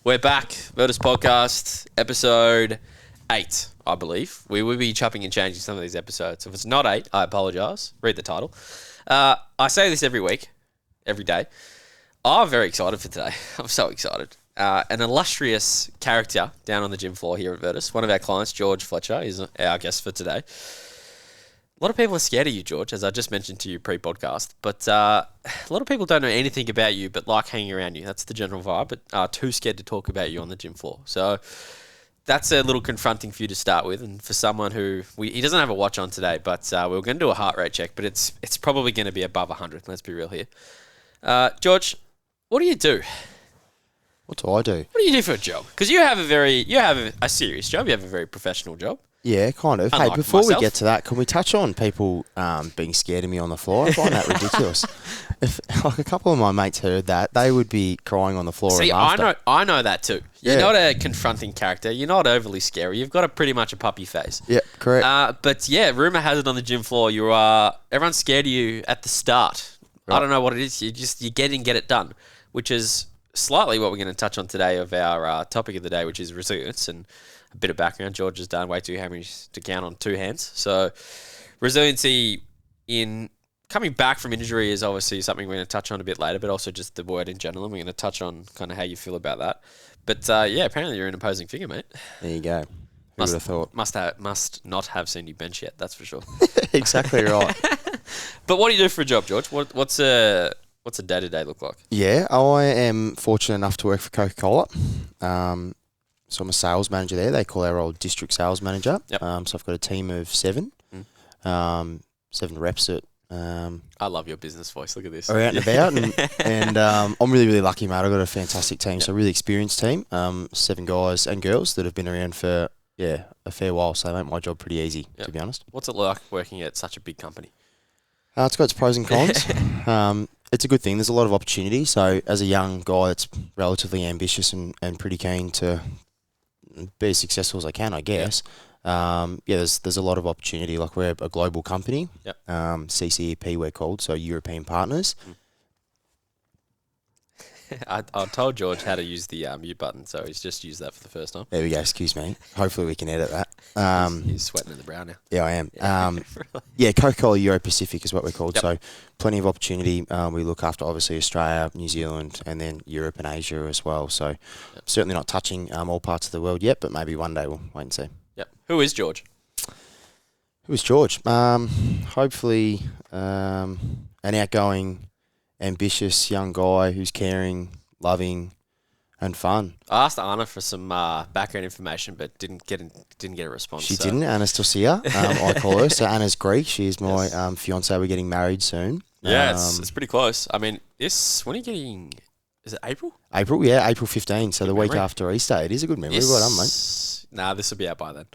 We're back. Virtus Podcast, episode 8, I believe. We will be chopping and changing some of these episodes. If it's not 8, I apologise. Read the title. I say this every week, every day. I'm very excited for today. I'm so excited. An illustrious character down on the gym floor here at Virtus. One of our clients, George Fletcher, is our guest for today. A lot of people are scared of you, George, as I just mentioned to you pre-podcast. But a lot of people don't know anything about you but like hanging around you. That's the general vibe, but are too scared to talk about you on the gym floor. So that's a little confronting for you to start with. And for someone who... he doesn't have a watch on today, but we were going to do a heart rate check, but it's probably going to be above 100. Let's be real here. George, what do you do? What do I do? What do you do for a job? Because you have a serious job. You have a very professional job. Yeah, kind of. Unlike Hey, before myself. we get to that, can we touch on people being scared of me on the floor? I find that ridiculous. If like a couple of my mates heard that, they would be crying on the floor. See, in laughter. I know that too. You're Yeah. not a confronting character. You're not overly scary. You've got a pretty much a puppy face. Yep, correct. But yeah, rumor has it on the gym floor, everyone's scared of you at the start. I Right. don't know what it is. You get in, get it done, which is slightly what we're going to touch on today of our topic of the day, which is resilience. And a bit of background, George has done way too many to count on two hands. So resiliency in coming back from injury is obviously something we're going to touch on a bit later, but also just the word in general. And we're going to touch on kind of how you feel about that. But yeah, apparently you're an imposing figure, mate. There you go. Who would have thought? Must not have seen you bench yet, that's for sure. Exactly right. But what do you do for a job, George? What's a day-to-day look like? Yeah, I am fortunate enough to work for Coca-Cola. So I'm a sales manager there. They call our role district sales manager. Yep. So I've got a team of 7. 7 reps at I love your business voice. Look at this. are out and about, and I'm really, really lucky, mate. I've got a fantastic team, so a really experienced team. 7 guys and girls that have been around for a fair while, so they make my job pretty easy, to be honest. What's it like working at such a big company? It's got its pros and cons. It's a good thing. There's a lot of opportunity. So as a young guy that's relatively ambitious and pretty keen to be as successful as I can, I guess. There's a lot of opportunity. Like, we're a global company. Yep. CCEP we're called, so European partners. I told George how to use the mute button, so he's just used that for the first time. There we go. Excuse me. Hopefully we can edit that. He's sweating in the brow now. Yeah, I am. Really? Coca-Cola Euro Pacific is what we're called. Yep. So plenty of opportunity. We look after obviously Australia, New Zealand, and then Europe and Asia as well. So certainly not touching all parts of the world yet, but maybe one day we'll wait and see. Yep. Who is George? Who is George? Hopefully an outgoing, ambitious young guy who's caring, loving, and fun. I asked Anna for some background information, but didn't get a response. She didn't. Anna's still here. I call her. So Anna's Greek. She's my fiance. We're getting married soon. Yeah, it's pretty close. I mean, when are you getting... Is it April? April 15. So Good the week memory. after Easter. It is a good memory. Well done, mate. Nah, this will be out by then.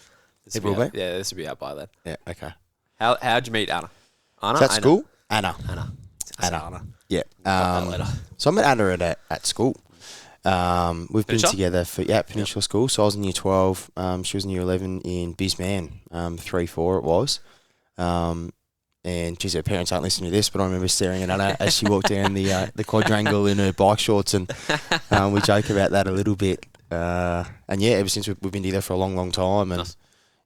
It will be? Yeah, this will be out by then. Yeah, okay. How'd you meet Anna? Anna? Is that Anna? school? Anna. I said Anna. Yeah. Got that later. So I met Anna at school. We've been Peninsula? together for Peninsula School. So I was in year 12. She was in year 11 in Bisman. 3-4 it was. And geez, her parents aren't listening to this, but I remember staring at Anna as she walked down the quadrangle in her bike shorts, and we joke about that a little bit. And yeah, ever since we've been together for a long, long time, and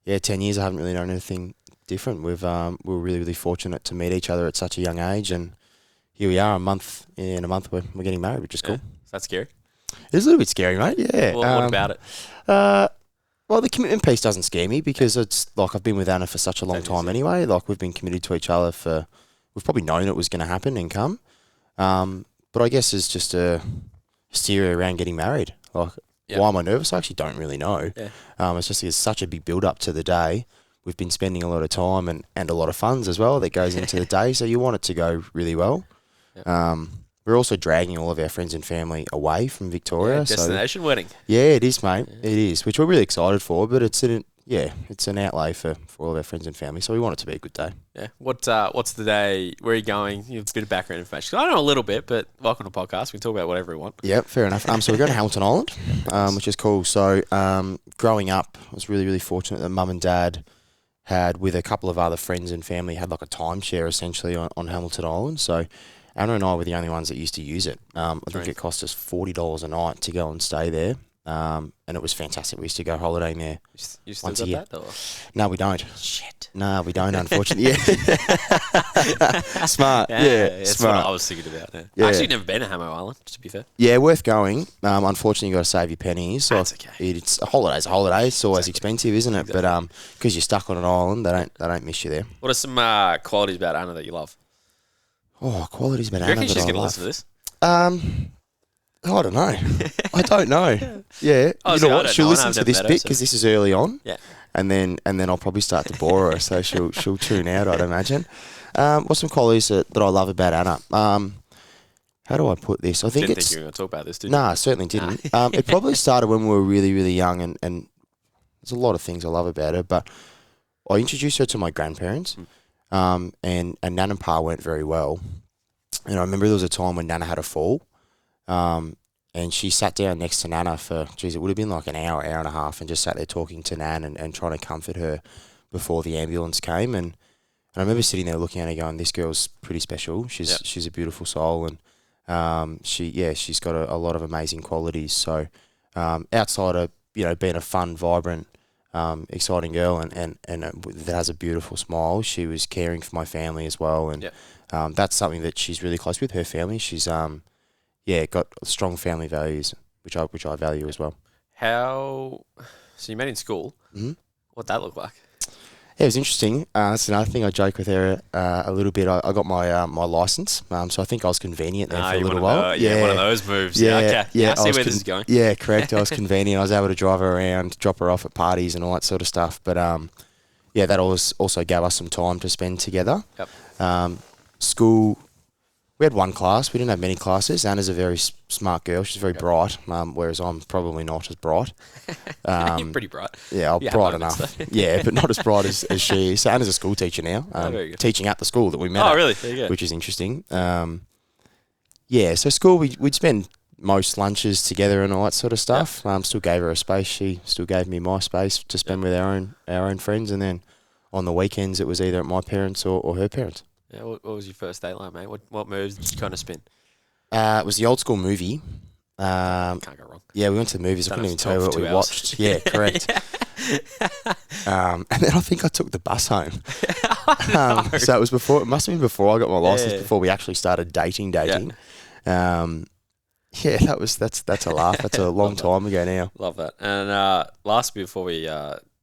Nice. 10 years I haven't really known anything different. We were really, really fortunate to meet each other at such a young age, and here we are. In a month we're getting married, which is cool. Is that scary? It's a little bit scary, mate. Yeah. What about it? Well, the commitment piece doesn't scare me because it's like I've been with Anna for such a long time anyway. Like, we've been committed to each other we've probably known it was going to happen and come. But I guess it's just a hysteria around getting married. Like, why am I nervous? I actually don't really know. Yeah. It's just there's such a big build up to the day. We've been spending a lot of time and a lot of funds as well that goes into the day. So you want it to go really well. Yep. We're also dragging all of our friends and family away from Victoria. Destination wedding. Yeah, it is, mate. Yeah. It is, which we're really excited for. But it's an outlay for all of our friends and family. So we want it to be a good day. Yeah. What's the day? Where are you going? You have a bit of background information. I know a little bit, but welcome to the podcast. We can talk about whatever we want. Yep, fair enough. So we're going to Hamilton Island, which is cool. So growing up, I was really, really fortunate that Mum and Dad had, with a couple of other friends and family, had like a timeshare essentially on Hamilton Island. So Anna and I were the only ones that used to use it. I think it cost us $40 a night to go and stay there. and it was fantastic. We used to go holidaying there. You still once a got year. that? Or? No, we don't. Shit. No, we don't, unfortunately. Yeah. Smart. Yeah, that's smart. what I was thinking about. Yeah. I actually never been to Hamo Island, to be fair. Yeah, worth going. Unfortunately, you got to save your pennies. So That's okay. It's a holiday's a holiday. It's always expensive, isn't it? Exactly. But because you're stuck on an island, they don't miss you there. What are some qualities about Anna that you love? Oh, qualities about You Anna reckon that she's I going to love. listen to this? I don't know. I don't know. Yeah, you know what? She'll listen to this bit because this is early on. Yeah. And then I'll probably start to bore her, so she'll tune out, I'd imagine. What's some qualities that I love about Anna? How do I put this? I think Didn't think you were going to talk about this, did you? Nah, I certainly didn't. It probably started when we were really, really young, and there's a lot of things I love about her, but I introduced her to my grandparents, and Nan and Pa weren't very well. And I remember there was a time when Nana had a fall, and she sat down next to Nana for, it would have been like an hour and a half, and just sat there talking to Nan and trying to comfort her before the ambulance came. And I remember sitting there looking at her going, this girl's pretty special. She's a beautiful soul, and she's got a lot of amazing qualities. So outside of, being a fun, vibrant, exciting girl and that has a beautiful smile, she was caring for my family as well. And that's something that she's really close with, her family. She's got strong family values, which I value as well. So you met in school. Mm-hmm. What'd that look like? Yeah, it was interesting. That's another thing I joke with her a little bit. I got my my license, so I think I was convenient there for a little while. One of those moves. Okay. I see where this is going. Yeah, correct. I was convenient. I was able to drive her around, drop her off at parties and all that sort of stuff. But that also gave us some time to spend together. Yep. School, we had one class. We didn't have many classes. Anna's a very smart girl. She's very bright, whereas I'm probably not as bright. You're pretty bright. Yeah, I'm bright enough. Yeah, but not as bright as she is. So Anna's a school teacher now, very good. teaching at the school that we met Oh, at, really? There you go. which is interesting. So school, we'd spend most lunches together and all that sort of stuff. Still gave her a space. She still gave me my space to spend with our own friends. And then on the weekends, it was either at my parents or her parents. Yeah, what was your first date like, mate? What moves did you kind of spin? It was the old school movie. Can't go wrong. Yeah, we went to the movies. I couldn't even tell you what we watched. Yeah, correct. And then I think I took the bus home. So it was before. It must have been before I got my license. Before we actually started dating. That's a laugh. That's a long time ago now. Love that. And last before we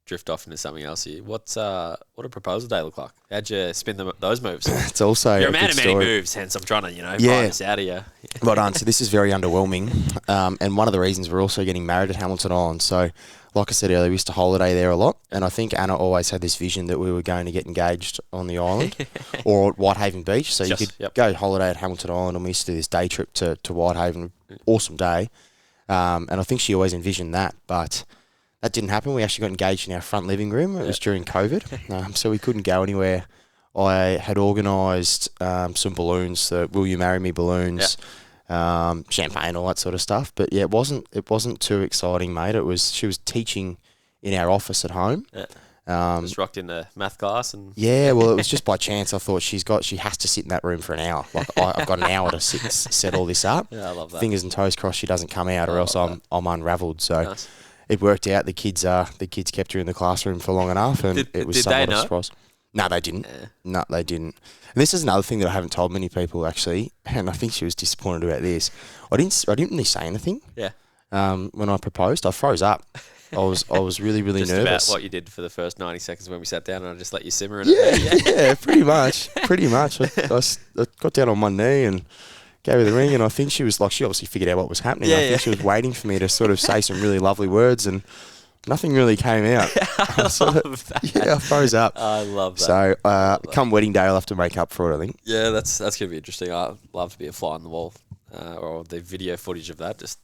drift off into something else here, what a proposal day look like? How'd you spin those moves? It's also You're a a man good of many story. moves, hence I'm trying to find this out of you. Right on. So this is very underwhelming, and one of the reasons we're also getting married at Hamilton Island. So, like I said earlier, we used to holiday there a lot, and I think Anna always had this vision that we were going to get engaged on the island or at Whitehaven Beach. So you could go holiday at Hamilton Island, and we used to do this day trip to Whitehaven. Awesome day, and I think she always envisioned that, but that didn't happen. We actually got engaged in our front living room. It was during COVID, so we couldn't go anywhere. I had organised some balloons, the "Will You Marry Me" balloons, champagne, all that sort of stuff. But yeah, it wasn't too exciting, mate. She was teaching in our office at home. Yeah. Just rocked in the math class and it was just by chance. I thought she has to sit in that room for an hour. Like I've got an hour to set all this up. Yeah, I love that. Fingers and toes crossed she doesn't come out, or else I'm unravelled. So. Nice. It worked out. The kids kept her in the classroom for long enough, and it was somewhat of a surprise. No, they didn't. Yeah. No, they didn't. And this is another thing that I haven't told many people actually, and I think she was disappointed about this. I didn't really say anything. Yeah. When I proposed, I froze up. I was really just nervous. About what you did for the first 90 seconds when we sat down, and I just let you simmer in it. Yeah, pretty much. I got down on one knee and gave her the ring, and I think she was like, she obviously figured out what was happening. I think she was waiting for me to sort of say some really lovely words, and nothing really came out. I love that. Yeah, I froze up. I love that. So come wedding day, I'll have to make up for it, I think. Yeah, that's going to be interesting. I'd love to be a fly on the wall, or the video footage of that, just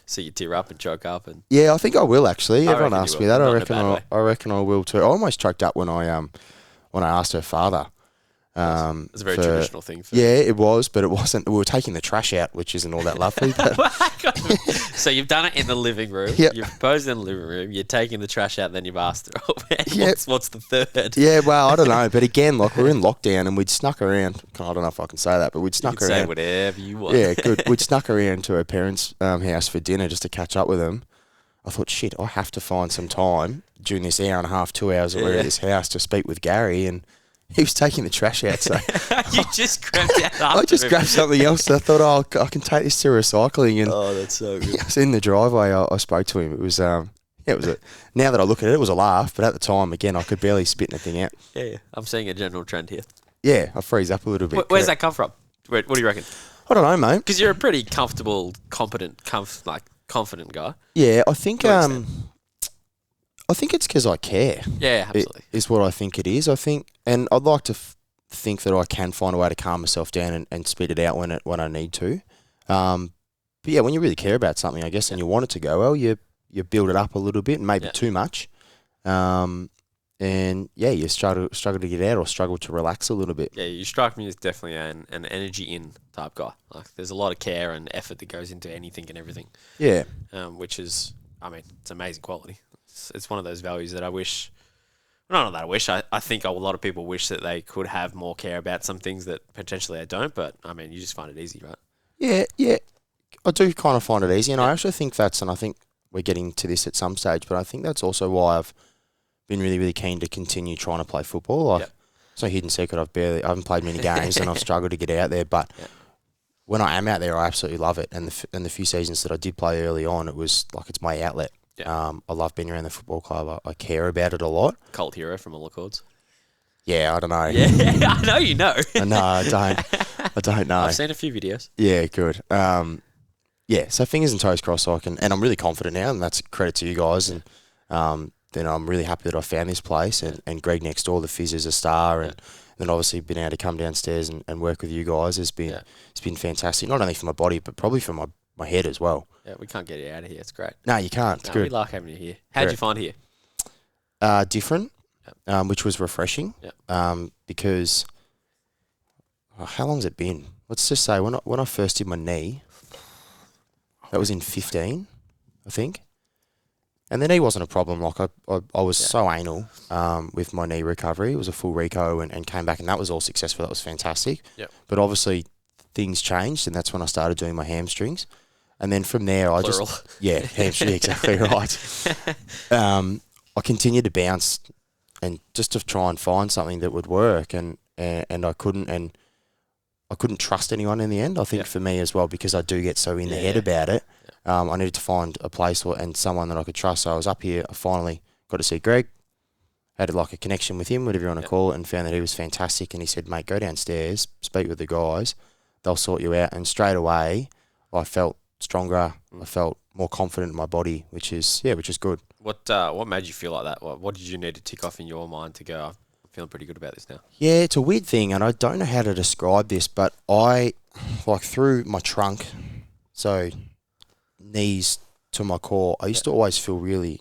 see you tear up and choke up. And yeah, I think I will actually. Everyone asked me that. I reckon I will too. I almost choked up when I asked her father. It's a very traditional thing. It was, but it wasn't. We were taking the trash out, which isn't all that lovely. So you've done it in the living room. Yep. You've proposed in the living room. You're taking the trash out, then you've asked her, what's the third? Yeah, well, I don't know. But again, like we're in lockdown and we'd snuck around. I don't know if I can say that, but we'd snuck around. Say whatever you want. Yeah, good. We'd snuck around to her parents' house for dinner just to catch up with them. I thought, shit, I have to find some time during this hour and a half, 2 hours that we're at this house to speak with Gary, and he was taking the trash out. So You just grabbed out I just grabbed something else. I thought, I can take this to recycling. And Oh, that's so good. I was in the driveway. I spoke to him. It was now that I look at it, it was a laugh. But at the time, again, I could barely spit anything out. Yeah. I'm seeing a general trend here. Yeah, I freeze up a little bit. Where's that come from? What do you reckon? I don't know, mate. Because you're a pretty comfortable, competent, confident guy. Yeah, I think To an I think it's because I care. Yeah, absolutely. Is what I think it is. I think, and I'd like to think that I can find a way to calm myself down and spit it out when I need to. But yeah, when you really care about something, I guess, and you want it to go well, you build it up a little bit, maybe too much. And yeah, you struggle to get out or struggle to relax a little bit. Yeah, you strike me as definitely an energy in type guy. Like, there's a lot of care and effort that goes into anything and everything. Yeah. Which is, I mean, it's amazing quality. It's one of those values that I wish. Not that I wish. I think a lot of people wish that they could have more care about some things that potentially they don't. But I mean, you just find it easy, right? Yeah. I do kind of find it easy, and I actually think and I think we're getting to this at some stage, but I think that's also why I've been really, really keen to continue trying to play football. Like, it's no hidden secret. I haven't played many games, and I've struggled to get out there. But when I am out there, I absolutely love it. And the few seasons that I did play early on, it was like it's my outlet. Yeah. I love being around the football club. I care about it a lot. Cult hero from all accords. Yeah, I don't know. Yeah, I know you know. No, I don't. I don't know. I've seen a few videos. Yeah, good. Yeah, so fingers and toes crossed, and I'm really confident now, and that's a credit to you guys. And then I'm really happy that I found this place, and Greg next door, the Fizz, is a star, and then obviously being able to come downstairs and work with you guys has been it's been fantastic. Not only for my body, but probably for my head as well. Yeah, we can't get you out of here. It's great. No, you can't. It's good. We like having you here. How'd you find here? Different, which was refreshing. Because how long's it been? Let's just say when I first did my knee, that was in 15, I think. And the knee wasn't a problem. Like I was so anal with my knee recovery. It was a full reco and came back, and that was all successful. That was fantastic. Yep. But obviously things changed, and that's when I started doing my hamstrings. And then from there, Plural. hamstring, exactly right. I continued to bounce and just to try and find something that would work, and I couldn't, and I couldn't trust anyone in the end. I think for me as well, because I do get so in the head about it. I needed to find a place and someone that I could trust. So I was up here. I finally got to see Greg. Had like a connection with him, whatever you want to call it, and found that he was fantastic. And he said, "Mate, go downstairs, speak with the guys. They'll sort you out." And straight away, I felt stronger. I felt more confident in my body, which is good. What made you feel like that? What did you need to tick off in your mind to go, I'm feeling pretty good about this now? Yeah, it's a weird thing, and I don't know how to describe this, but I, like through my trunk, so knees to my core, I used to always feel really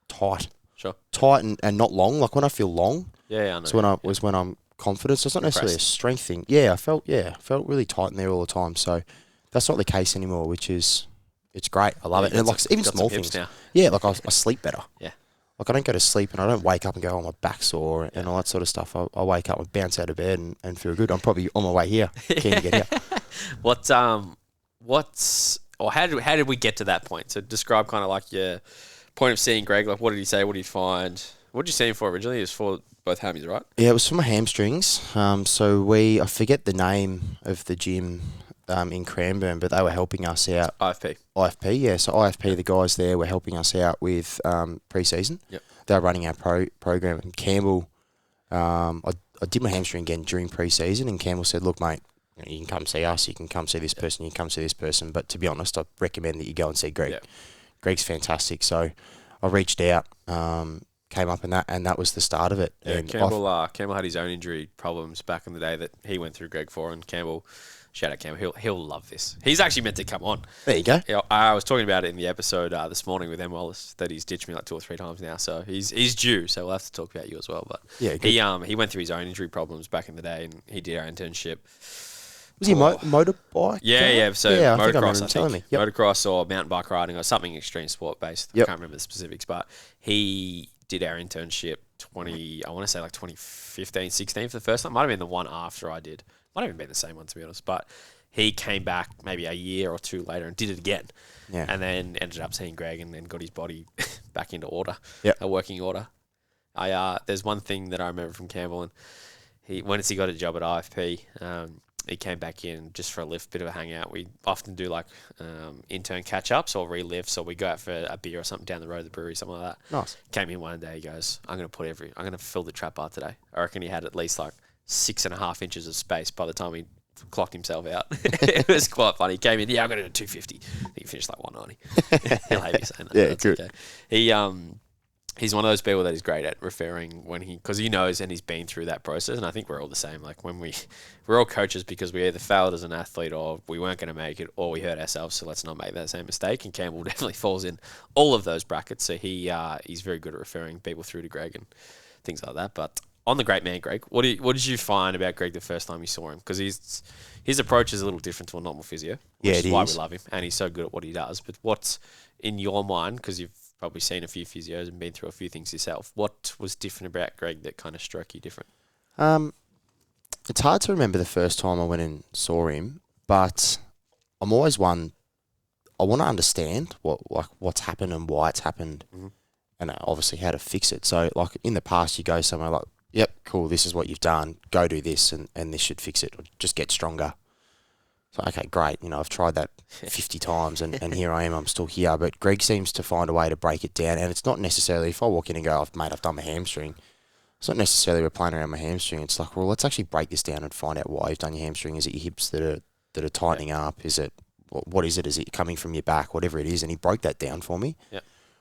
tight. Sure. Tight and not long. Like when I feel long, I know. It's when I'm confident. So it's not necessarily a strength thing. Yeah, I felt really tight in there all the time. So that's not the case anymore, which is, it's great. I love it. And like even small things. Now. Yeah, like I sleep better. Yeah. Like I don't go to sleep and I don't wake up and go, oh, my back's sore and all that sort of stuff. I wake up and bounce out of bed and feel good. I'm probably on my way here. Keen to get here. How did we get to that point? So describe kind of like your point of seeing Greg. Like, what did he say? What did he find? What did you see him for originally? It was for both hammies, right? Yeah, it was for my hamstrings. So I forget the name of the gym in Cranbourne, but they were helping us out. IFP, yeah. So IFP, the guys there were helping us out with pre-season. Yep. They were running our program. And Campbell, I did my hamstring again during pre-season, and Campbell said, "Look, mate, you can come see us. You can come see this person. You can come see this person. But to be honest, I recommend that you go and see Greg. Yep. Greg's fantastic." So I reached out, came up, and that was the start of it. Yeah, and Campbell had his own injury problems back in the day that he went through Greg for, and Campbell. Shout out Campbell. He'll love this. He's actually meant to come on. There you go. I was talking about it in the episode this morning with M. Wallace that he's ditched me like 2 or 3 times now. So he's due. So we'll have to talk about you as well. But yeah, good. he went through his own injury problems back in the day, and he did our internship. Was he motorbike? Yeah. So motocross, I think. Yep. Motocross or mountain bike riding or something extreme sport based. Yep. I can't remember the specifics, but he did our internship 2015, 16 for the first time. Might have been the one after I did. Might have even been the same one, to be honest. But he came back maybe a year or two later and did it again. Yeah. And then ended up seeing Greg and then got his body back into order, Yep. a working order. There's one thing that I remember from Campbell, and once he got a job at IFP, he came back in just for a lift, bit of a hangout. We often do like intern catch-ups or relifts, or we go out for a beer or something down the road, the brewery, something like that. Nice. Came in one day, he goes, I'm going to fill the trap bar today. I reckon he had at least like 6.5 inches of space by the time he clocked himself out. It was quite funny. He came in, I'm going to do 250. I think he finished like 190. He'll hate me saying that. Yeah, That's good. Okay. He's one of those people that is great at referring because he knows and he's been through that process. And I think we're all the same. Like when we're all coaches because we either failed as an athlete or we weren't going to make it or we hurt ourselves. So let's not make that same mistake. And Campbell definitely falls in all of those brackets. So he's very good at referring people through to Greg and things like that. But on the great man, Greg, what did you find about Greg the first time you saw him? Because his approach is a little different to a normal physio, which is why we love him. And he's so good at what he does. But what's in your mind, because you've probably seen a few physios and been through a few things yourself, what was different about Greg that kind of struck you different? It's hard to remember the first time I went and saw him, but I'm always one. I want to understand what's happened and why it's happened, and obviously how to fix it. So, like in the past, you go somewhere like, "Yep, cool. This is what you've done. Go do this, and this should fix it, or just get stronger." So, okay, great. I've tried that 50 times and here I am, I'm still here. But Greg seems to find a way to break it down. And it's not necessarily, if I walk in and go, I've done my hamstring, it's not necessarily we're playing around my hamstring. It's like, well, let's actually break this down and find out why you've done your hamstring. Is it your hips that are tightening up? Is it, what is it? Is it coming from your back? Whatever it is. And he broke that down for me,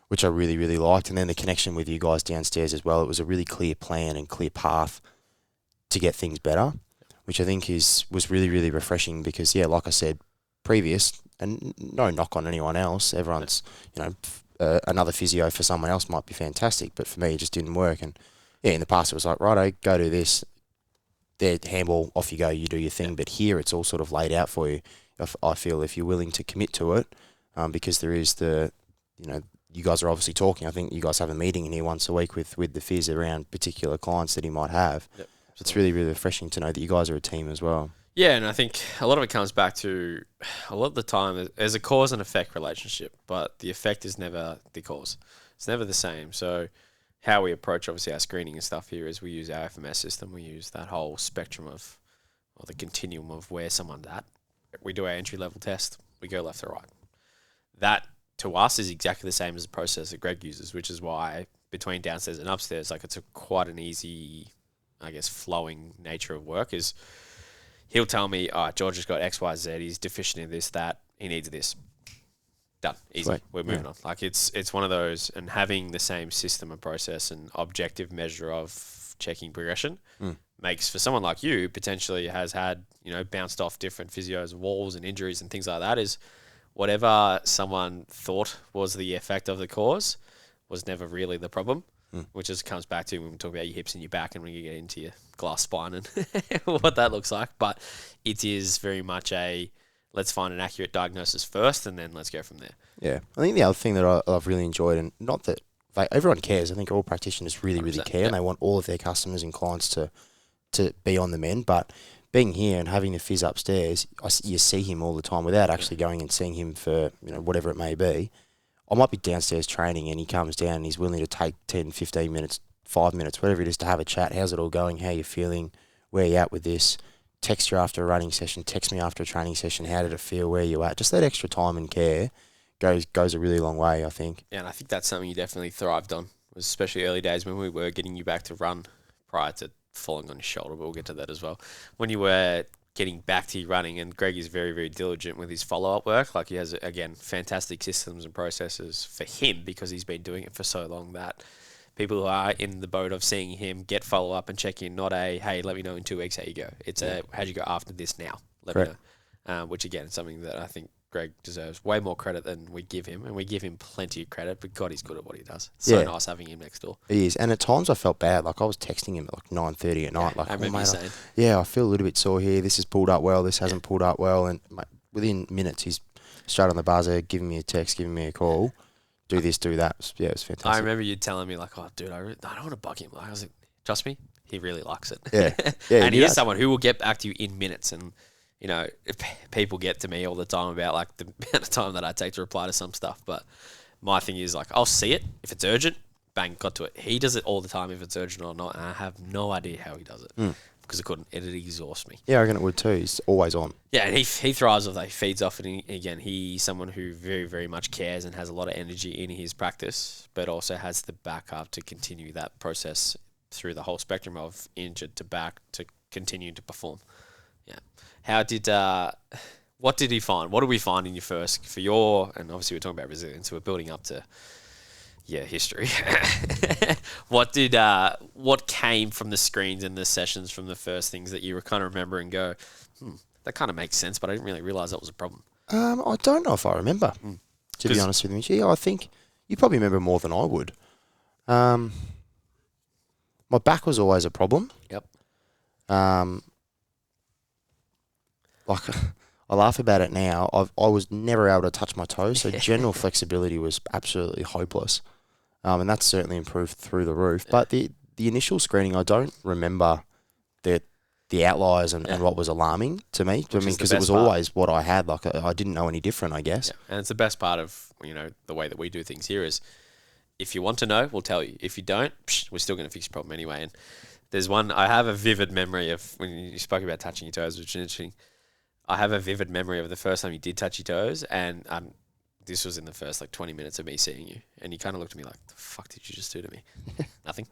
which I really, really liked. And then the connection with you guys downstairs as well. It was a really clear plan and clear path to get things better, which I think was really, really refreshing because, like I said, previous, and no knock on anyone else, everyone's, another physio for someone else might be fantastic, but for me it just didn't work. And, in the past it was like, righto, go do this, there, handball, off you go, you do your thing. But here it's all sort of laid out for you, I feel, if you're willing to commit to it, because there is you guys are obviously talking. I think you guys have a meeting in here once a week with the phys around particular clients that he might have. Yep. It's really, really refreshing to know that you guys are a team as well. Yeah, and I think a lot of it comes back to, a lot of the time, there's a cause and effect relationship, but the effect is never the cause. It's never the same. So how we approach, obviously, our screening and stuff here is we use our FMS system. We use that whole spectrum or the continuum of where someone's at. We do our entry-level test. We go left to right. That, to us, is exactly the same as the process that Greg uses, which is why between downstairs and upstairs, it's quite an easy, I guess, flowing nature of work. Is he'll tell me, George has got X, Y, Z. He's deficient in this, that. He needs this. Done. Easy. Right. We're moving on. It's one of those, and having the same system and process and objective measure of checking progression makes, for someone like you, potentially has had, bounced off different physios, walls and injuries and things like that, is whatever someone thought was the effect of the cause was never really the problem. Which just comes back to when we talk about your hips and your back and when you get into your glass spine and what that looks like. But it is very much let's find an accurate diagnosis first and then let's go from there. Yeah. I think the other thing that I've really enjoyed, and not that everyone cares, I think all practitioners really, really care, and they want all of their customers and clients to be on the mend. But being here and having the phys upstairs, you see him all the time without actually going and seeing him for whatever it may be. I might be downstairs training and he comes down and he's willing to take 10, 15 minutes, 5 minutes, whatever it is, to have a chat. How's it all going? How you feeling? Where you at with this? Text you after a running session. Text me after a training session. How did it feel? Where you at? Just that extra time and care goes a really long way, I think. Yeah, and I think that's something you definitely thrived on, was especially early days when we were getting you back to run prior to falling on your shoulder, but we'll get to that as well. When you were getting back to your running, and Greg is very, very diligent with his follow-up work. He has, again, fantastic systems and processes for him because he's been doing it for so long that people who are in the boat of seeing him get follow-up and check in, not hey, let me know in 2 weeks how you go. It's how'd you go after this now? Let me know. Which, again, is something that I think Greg deserves way more credit than we give him, and we give him plenty of credit, but God, he's good at what he does. It's so nice having him next door. He is, and at times I felt bad. I was texting him at 9:30 at night. I remember you saying. I feel a little bit sore here. This has pulled up well. This hasn't pulled up well. And within minutes, he's straight on the buzzer, giving me a text, giving me a call. Do this, do that. It was fantastic. I remember you telling me, dude, I don't want to bug him. I was like, trust me, he really likes it. Yeah. And he is someone who will get back to you in minutes. And you know, if people get to me all the time about like the amount of time that I take to reply to some stuff. But my thing is like, I'll see it if it's urgent, bang, got to it. He does it all the time if it's urgent or not, and I have no idea how he does it because I couldn't. It'd exhaust me. Yeah, I reckon it would too. He's always on. Yeah, and he thrives off that. He feeds off it. And again, he's someone who very, very much cares and has a lot of energy in his practice, but also has the backup to continue that process through the whole spectrum of injured to back to continue to perform. Yeah. How did what did he find? What did we find in your first for your? And obviously we're talking about resilience. So we're building up to history. What came from the screens and the sessions from the first things that you were kind of remember and go, that kind of makes sense, but I didn't really realize that was a problem. I don't know if I remember, to be honest with you. Yeah, I think you probably remember more than I would. My back was always a problem. Yep. Like I laugh about it now. I was never able to touch my toes, so general flexibility was absolutely hopeless. And that's certainly improved through the roof. But the initial screening, I don't remember the outliers and what was alarming to me. I mean, because it was always what I had. Like I didn't know any different, I guess. Yeah. And it's the best part of the way that we do things here is if you want to know, we'll tell you. If you don't, we're still going to fix your problem anyway. And there's one I have a vivid memory of when you spoke about touching your toes, which is interesting. I have a vivid memory of the first time you did touch your toes, and this was in the first 20 minutes of me seeing you, and you kind of looked at me like, "The fuck did you just do to me?" Nothing.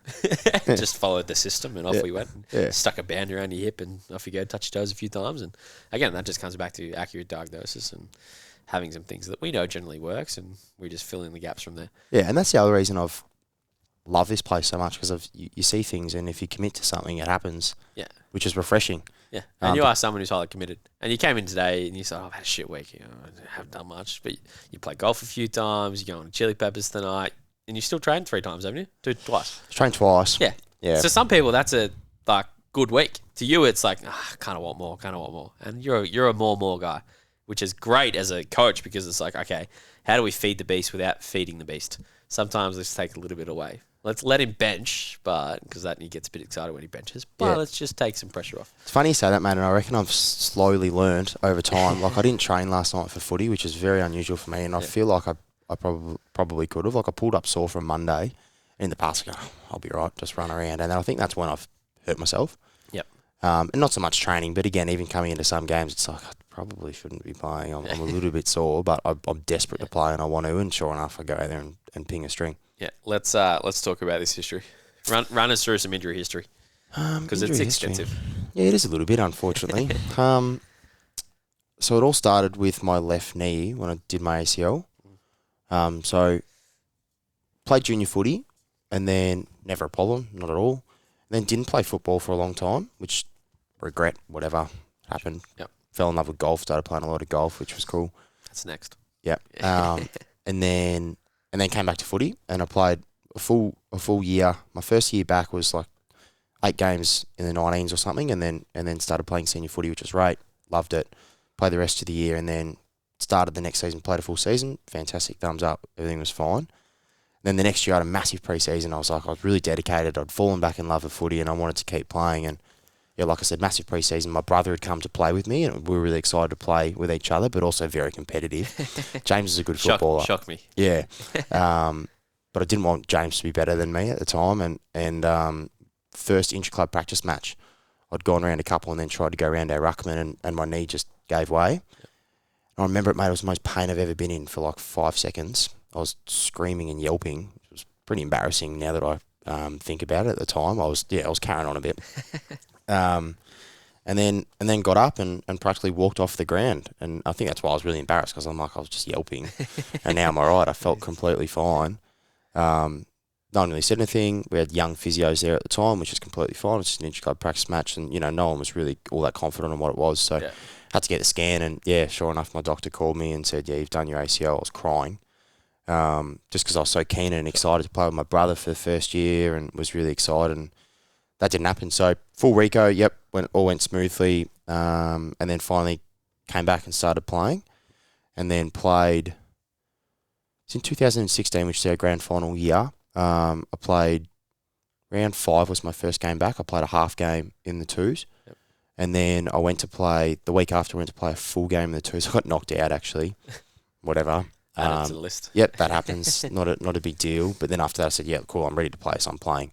Just followed the system, and off we went. Stuck a band around your hip, and off you go. Touch your toes a few times, and again, that just comes back to accurate diagnosis and having some things that we know generally works, and we just fill in the gaps from there. Yeah, and that's the other reason I've loved this place so much because you see things, and if you commit to something, it happens. Yeah, which is refreshing. Yeah, and you are someone who's highly committed. And you came in today and you said, I've had a shit week. I haven't done much. But you play golf a few times. You're going to Chili Peppers tonight. And you still trained 3 times, haven't you? Twice. Trained twice. Yeah. So some people, that's a good week. To you, it's like, kind of want more. And you're a more guy, which is great as a coach because it's like, okay, how do we feed the beast without feeding the beast? Sometimes let's take a little bit away. Let's let him bench, because that he gets a bit excited when he benches. But let's just take some pressure off. It's funny you say that, mate, and I reckon I've slowly learned over time. Like I didn't train last night for footy, which is very unusual for me, and I feel like I probably could have. Like I pulled up sore from Monday, and in the past, I'll be right, just run around, and then I think that's when I've hurt myself. Yep. And not so much training, but again, even coming into some games, it's like I probably shouldn't be playing. I'm a little bit sore, but I'm desperate to play, and I want to. And sure enough, I go out there and ping a string. Yeah, let's talk about this history. Run us through some injury history because it's extensive. Yeah, it is a little bit, unfortunately. So it all started with my left knee when I did my ACL. So played junior footy, and then never a problem, not at all. And then didn't play football for a long time, which regret, whatever happened. Yep. Fell in love with golf, started playing a lot of golf, which was cool. That's next. Yep. And then came back to footy, and I played a full year. My first year back was 8 games in the 19s or something, and then started playing senior footy, which was great. Loved it. Played the rest of the year, and then started the next season. Played a full season. Fantastic. Thumbs up. Everything was fine. Then the next year I had a massive pre-season. I was really dedicated. I'd fallen back in love with footy, and I wanted to keep playing. And yeah, like I said, massive pre-season. My brother had come to play with me, and we were really excited to play with each other, but also very competitive. James is a good footballer. Shock me. Yeah. But I didn't want James to be better than me at the time. And first intra-club practice match, I'd gone around a couple and then tried to go around our ruckman, and my knee just gave way. And I remember it, mate, it was the most pain I've ever been in for 5 seconds. I was screaming and yelping. It was pretty embarrassing now that I think about it. At the time, I was carrying on a bit. And then got up and practically walked off the ground. And I think that's why I was really embarrassed, because I was just yelping. And now I'm all right. I felt completely fine. No one really said anything. We had young physios there at the time, which is completely fine. It's just an intra-club practice match, and no one was really all that confident on what it was. So had to get the scan, and sure enough, my doctor called me and said, you've done your ACL. I was crying. Just because I was so keen and excited to play with my brother for the first year, and was really excited, and that didn't happen. So full Rico, all went smoothly, and then finally came back and started playing, and then played. It's in 2016, which is our grand final year. I played round 5 was my first game back. I played a half game in the 2s, And then I went to play, the week after I went to play a full game in the twos. I got knocked out, actually. Whatever. Add it to the list. Yep, that happens. Not a big deal. But then after that, I said, yeah, cool, I'm ready to play, so I'm playing.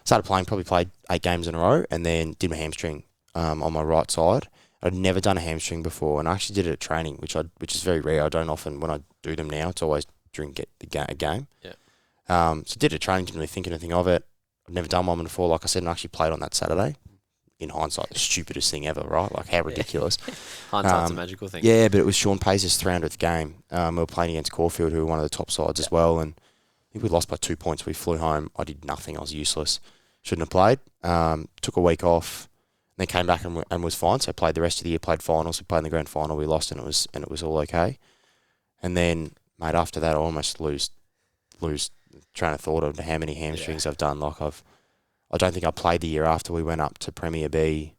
Started playing, probably played 8 games in a row, and then did my hamstring on my right side. I'd never done a hamstring before, and I actually did it at training, which is very rare. I don't often, when I do them now, it's always during a game. Yeah. So did it at training, didn't really think anything of it. I've never done one before, like I said, and I actually played on that Saturday. In hindsight, the stupidest thing ever, right? Like, how ridiculous. Hindsight's a magical thing. Yeah, but it was Sean Paice's 300th game. We were playing against Caulfield, who were one of the top sides as well, and I think we lost by 2 points. We flew home. I did nothing. I was useless. Shouldn't have played. Took a week off, then came back and was fine. So I played the rest of the year, played finals. We played in the grand final. We lost, and it was all okay. And then, mate, after that, I almost lose train of thought of how many hamstrings I've done. Like, I don't think I played the year after we went up to Premier B.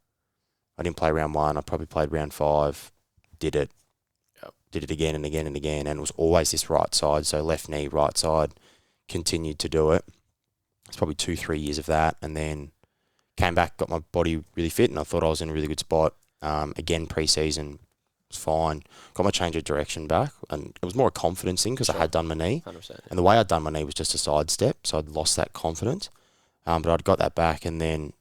I didn't play round 1. I probably played round 5. Did it. Yep. Did it again and again and again. And it was always this right side. So left knee, right side. Continued to do it. It's probably 2-3 years of that. And then came back, got my body really fit, and I thought I was in a really good spot. Again, pre-season was fine. Got my change of direction back. And it was more a confidence thing because I had done my knee. 100%. And the way I'd done my knee was just a sidestep. So I'd lost that confidence. But I'd got that back and then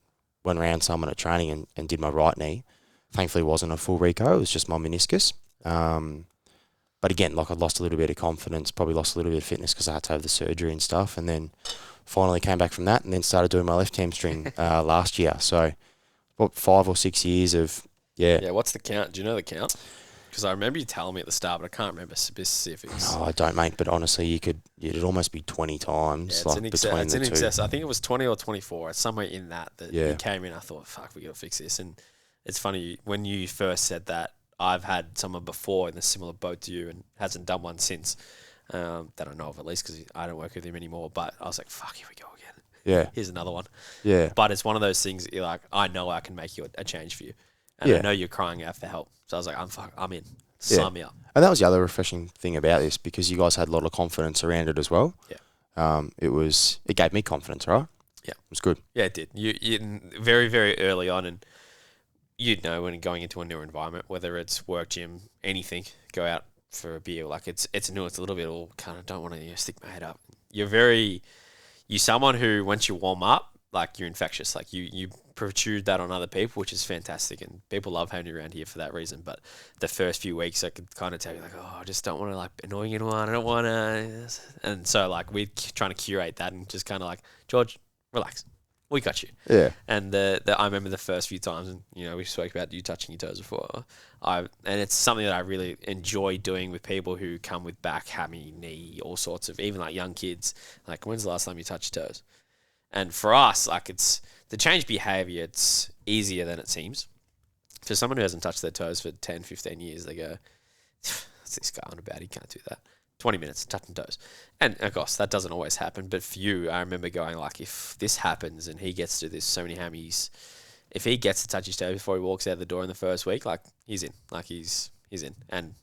went around someone at training and did my right knee. Thankfully, it wasn't a full reco. It was just my meniscus. But again, like, I lost a little bit of confidence, probably lost a little bit of fitness because I had to have the surgery and stuff. And then finally came back from that and then started doing my left hamstring last year. So about 5 or 6 years of, Yeah, what's the count? Do you know the count? Because I remember you telling me at the start, but I can't remember specifics. Oh, I don't, mate. But honestly, it'd almost be 20 times. Yeah, it's in excess. I think it was 20 or 24. It's somewhere in that Yeah. you came in. I thought, fuck, we got to fix this. And it's funny, when you first said that, I've had someone before in a similar boat to you and hasn't done one since, that I know of at least, because I don't work with him anymore. But I was like, fuck, here we go again. Yeah. Here's another one. Yeah. But it's one of those things, you're like, I know I can make you a change for you. And I know you're crying out for help. So I was like, I'm in. Sign me up. And that was the other refreshing thing about this, because you guys had a lot of confidence around it as well. Yeah. It gave me confidence, right? Yeah. It was good. Yeah, it did. You very, very early on, and you'd know when going into a new environment, whether it's work, gym, anything, go out for a beer. Like, it's new, it's a little bit all kind of don't want to stick my head up. You're someone who, once you warm up, like, you're infectious. Like, you protrude that on other people, which is fantastic, and people love having you around here for that reason. But the first few weeks, I could kind of tell you, like, oh, I just don't want to, like, annoy anyone. I don't want to. And so, like, we're trying to curate that and just kind of like, George, relax. We got you. Yeah. And I remember the first few times, and we spoke about you touching your toes before. And it's something that I really enjoy doing with people who come with back, hammy, knee, all sorts of, even like young kids. Like, when's the last time you touched your toes? And for us, like, it's the change behavior. It's easier than it seems. For someone who hasn't touched their toes for 10, 15 years, they go, "What's this guy on about? He can't do that." 20 minutes touching toes. And of course, that doesn't always happen. But for you, I remember going, like, if this happens and he gets to this, so many hammies, if he gets to touch his toe before he walks out the door in the first week, like, he's in. Like, he's in. And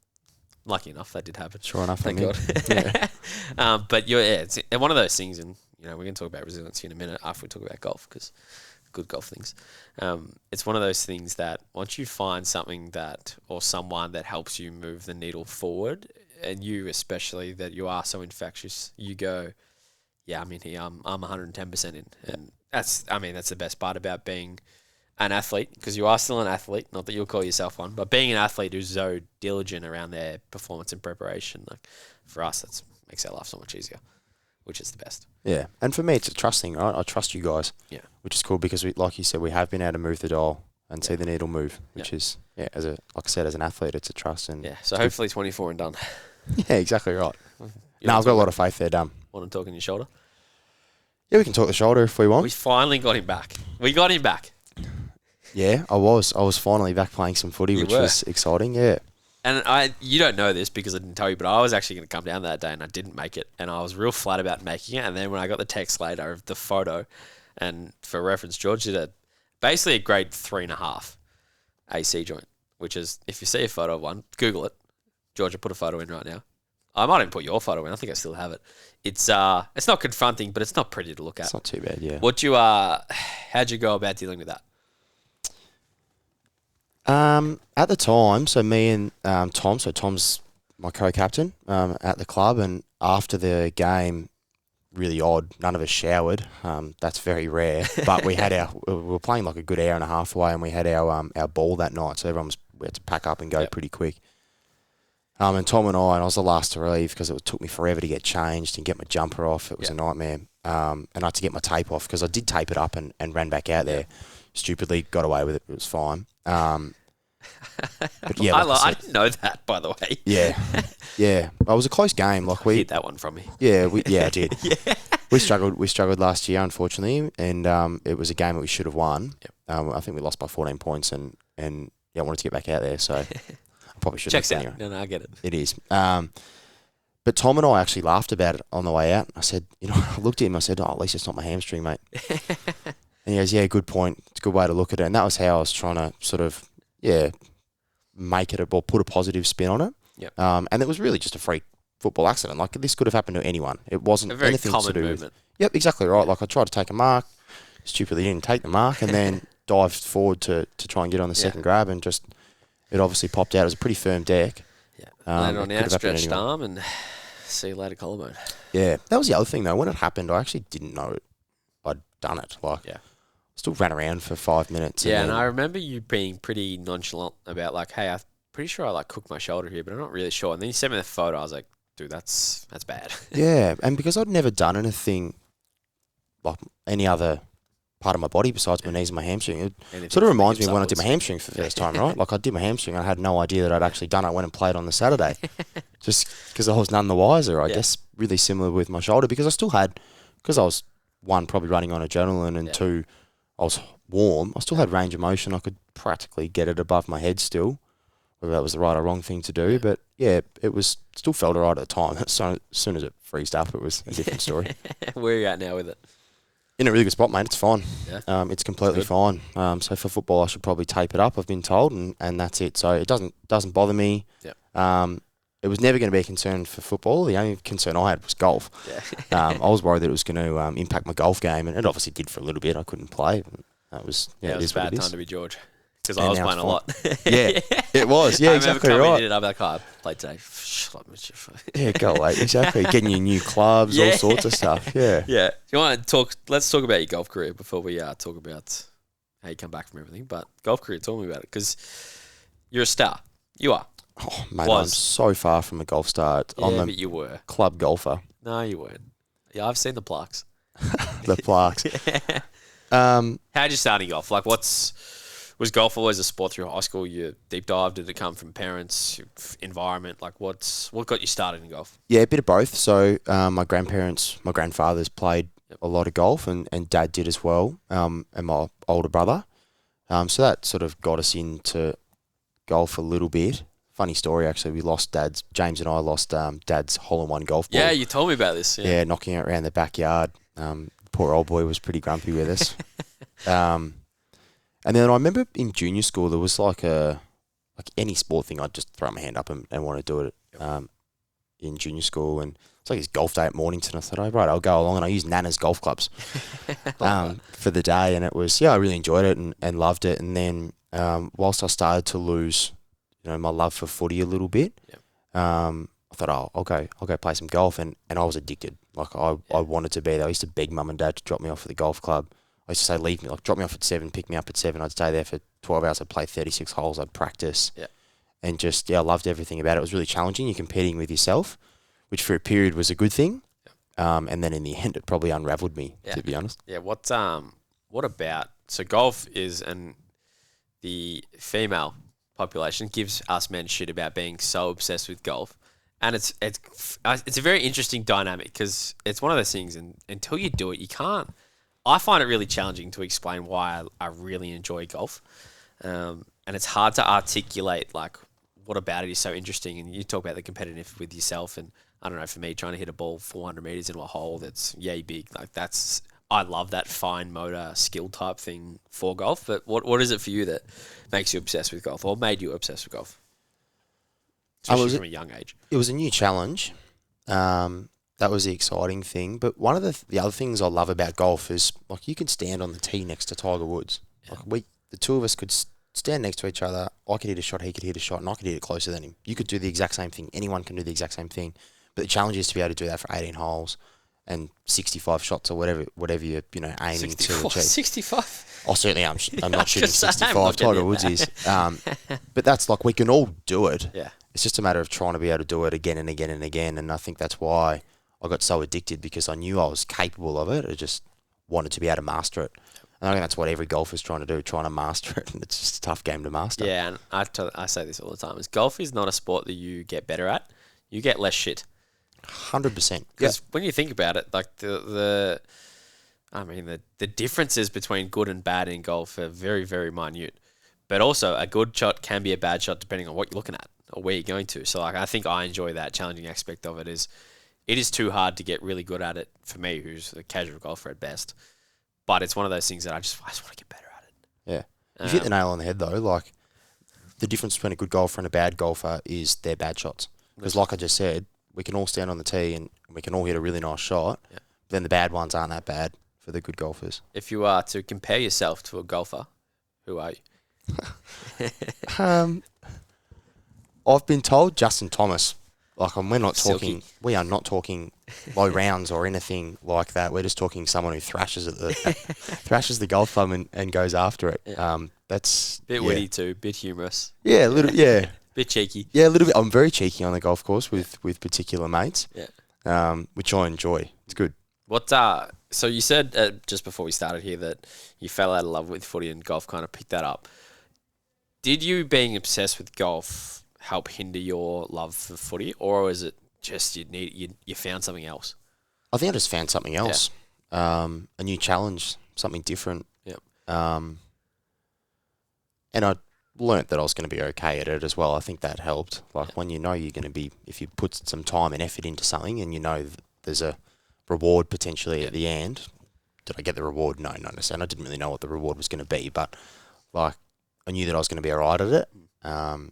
lucky enough, that did happen. Sure enough, thank God. Yeah. But it's one of those things, and we're going to talk about resiliency in a minute after we talk about golf, because good golf things. It's one of those things that once you find something that, or someone that helps you move the needle forward, and you especially, that you are so infectious, you go, yeah, I'm in here. I'm 110% in. And that's the best part about being an athlete, because you are still an athlete, not that you'll call yourself one, but being an athlete who's so diligent around their performance and preparation, like, for us, that makes our life so much easier, which is the best. Yeah. And for me, it's a trust thing, right? I trust you guys. Yeah. Which is cool, because like you said, we have been able to move the dial and see the needle move, which is, like I said, as an athlete, it's a trust. And so hopefully 24 and done. Yeah, exactly right. No, I've got a lot of faith there, Dan. Want to talk on your shoulder? Yeah, we can talk the shoulder if we want. We finally got him back. We got him back. Yeah, I was finally back playing some footy, which was exciting, yeah. And you don't know this because I didn't tell you, but I was actually going to come down that day and I didn't make it. And I was real flat about making it. And then when I got the text later of the photo, and for reference, George did basically a grade 3.5 AC joint, which is, if you see a photo of one, Google it. George, I put a photo in right now. I might even put your photo in. I think I still have it. It's not confronting, but it's not pretty to look at. It's not too bad, yeah. How'd you go about dealing with that? At the time, so me and Tom, so Tom's my co-captain at the club, and after the game, really odd, none of us showered. That's very rare, but we were playing like a good hour and a half away, and we had our ball that night, so we had to pack up and go pretty quick. And Tom and I was the last to leave because it took me forever to get changed and get my jumper off. It was a nightmare. And I had to get my tape off because I did tape it up and ran back out there. Stupidly got away with it. It was fine. But yeah, I didn't know that, by the way. Yeah. It was a close game. Like we hid that one from me. Yeah, I did. We struggled last year, unfortunately, and it was a game that we should have won. Yep. I think we lost by 14 points, and I wanted to get back out there, so I probably should. Checks have. out. Anyway. No, I get it. It is. But Tom and I actually laughed about it on the way out. I said, I looked at him. I said, "Oh, at least it's not my hamstring, mate." And he goes, "Yeah, good point. It's a good way to look at it." And that was how I was trying to sort of, make it or put a positive spin on it. Yep. And it was really just a freak football accident. Like, this could have happened to anyone. It wasn't a very anything common to do movement. Yep, exactly right. Like, I tried to take a mark, stupidly didn't take the mark, and then dived forward to try and get on the second grab, and just it obviously popped out. It was a pretty firm deck. Yeah, landed on the outstretched arm, and see you later, collarbone. Yeah, that was the other thing though. When it happened, I actually didn't know I'd done it. Like, still ran around for 5 minutes. And I remember you being pretty nonchalant about like, "Hey, I'm pretty sure I cooked my shoulder here, but I'm not really sure." And then you sent me the photo. I was like, "Dude, that's bad." Yeah, and because I'd never done anything like any other part of my body besides my knees and my hamstring, it sort of reminds me of when I did my hamstring for the first time, right? Like, I did my hamstring and I had no idea that I'd actually done it. I went and played on the Saturday just because I was none the wiser, I guess. Really similar with my shoulder because I still had, because I was, one, probably running on adrenaline, and two, I was warm. I still had range of motion. I could practically get it above my head still, whether that was the right or wrong thing to do. But yeah, it was still felt all right at the time. So as soon as it freezed up, it was a different story. Where are you at now with it? In a really good spot, mate. It's fine. Yeah. It's completely fine. So for football, I should probably tape it up, I've been told, and that's it. So it doesn't bother me. Yeah. It was never going to be a concern for football. The only concern I had was golf. Yeah. I was worried that it was going to impact my golf game, and it obviously did for a little bit. I couldn't play. That was it was a bad time to be George because I was playing a lot. Yeah, it was. Yeah, exactly right. I'll be like, I played today. Yeah, go away. Exactly. Getting you new clubs, all sorts of stuff. Yeah. Yeah. You want to talk? Let's talk about your golf career before we talk about how you come back from everything. But golf career, tell me about it because you're a star. You are. Oh, mate, I'm so far from a golf star. But you were. Club golfer. No, you weren't. Yeah, I've seen the plaques. The plaques. How'd you start in golf? Like, was golf always a sport through high school? You deep dive? Did it come from parents, environment? Like, what got you started in golf? Yeah, a bit of both. So my grandfathers played a lot of golf, and Dad did as well, and my older brother. So that sort of got us into golf a little bit. Funny story, actually. James and I lost Dad's hole-in-one golf ball. Yeah, you told me about this. Yeah, knocking it around the backyard. Poor old boy was pretty grumpy with us. And then I remember in junior school there was like any sport thing, I'd just throw my hand up and want to do it in junior school. And it's like this golf day at Mornington. I thought, oh, right, I'll go along, and I used Nana's golf clubs for the day. And it was, I really enjoyed it and loved it. And then whilst I started to lose, my love for footy a little bit, I thought, I'll go play some golf. And I was addicted. Like, I wanted to be there. I used to beg Mum and Dad to drop me off at the golf club. I used to say, leave me, like, drop me off at 7, pick me up at 7. I'd stay there for 12 hours. I'd play 36 holes. I'd practice. Yeah. And just, I loved everything about it. It was really challenging. You're competing with yourself, which for a period was a good thing. Yeah. And then in the end, it probably unraveled me, to be honest. Yeah. What about, so golf is, and the female population gives us men shit about being so obsessed with golf. And it's a very interesting dynamic because it's one of those things, and until you do it, you can't. I find it really challenging to explain why I really enjoy golf. And it's hard to articulate, like, what about it is so interesting. And you talk about the competitive with yourself. And I don't know, for me, trying to hit a ball 400 metres into a hole that's yay big, like, I love that fine motor skill type thing for golf. But what is it for you that makes you obsessed with golf, or made you obsessed with golf? Especially from a young age. It was a new challenge. That was the exciting thing. But one of the other things I love about golf is, like, you can stand on the tee next to Tiger Woods. Yeah. Like, the two of us could stand next to each other. I could hit a shot, he could hit a shot, and I could hit it closer than him. You could do the exact same thing. Anyone can do the exact same thing. But the challenge is to be able to do that for 18 holes and 65 shots or whatever you're aiming to achieve. 65? Oh, certainly I'm not shooting Say, I'm 65. not getting Tiger Woods is. But that's like, we can all do it. Yeah. It's just a matter of trying to be able to do it again and again and again. And I think that's why I got so addicted, because I knew I was capable of it. I just wanted to be able to master it. And I think that's what every golfer's trying to do, trying to master it. And it's just a tough game to master. Yeah, and I say this all the time, is golf is not a sport that you get better at. You get less shit. 100%. Because when you think about it, like the differences between good and bad in golf are very, very minute. But also, a good shot can be a bad shot depending on what you're looking at or where you're going to. So, like, I think I enjoy that challenging aspect of it. It is too hard to get really good at it for me, who's a casual golfer at best. But it's one of those things that I just want to get better at it. Yeah. You've hit the nail on the head, though. Like, the difference between a good golfer and a bad golfer is their bad shots. Because, like I just said, we can all stand on the tee and we can all hit a really nice shot. Yeah. Then the bad ones aren't that bad for the good golfers. If you are to compare yourself to a golfer, who are you? I've been told Justin Thomas. Like, we are not talking low rounds or anything like that. We're just talking someone who thrashes the golf club and goes after it. Yeah. That's bit witty too, bit humorous. Yeah, a little. Yeah, bit cheeky. Yeah, a little bit. I'm very cheeky on the golf course with particular mates. Yeah. Which I enjoy. It's good. What? So you said just before we started here that you fell out of love with footy and golf kind of picked that up. Did you being obsessed with golf help hinder your love for footy, or was it just you found something else? I think I just found something else. Yeah. A new challenge, something different. Yep. And I learnt that I was going to be okay at it as well. I think that helped. Like, when you know you're going to be, if you put some time and effort into something and you know there's a reward potentially at the end. Did I get the reward? No, not necessarily. I didn't really know what the reward was going to be, but like, I knew that I was going to be all right at it.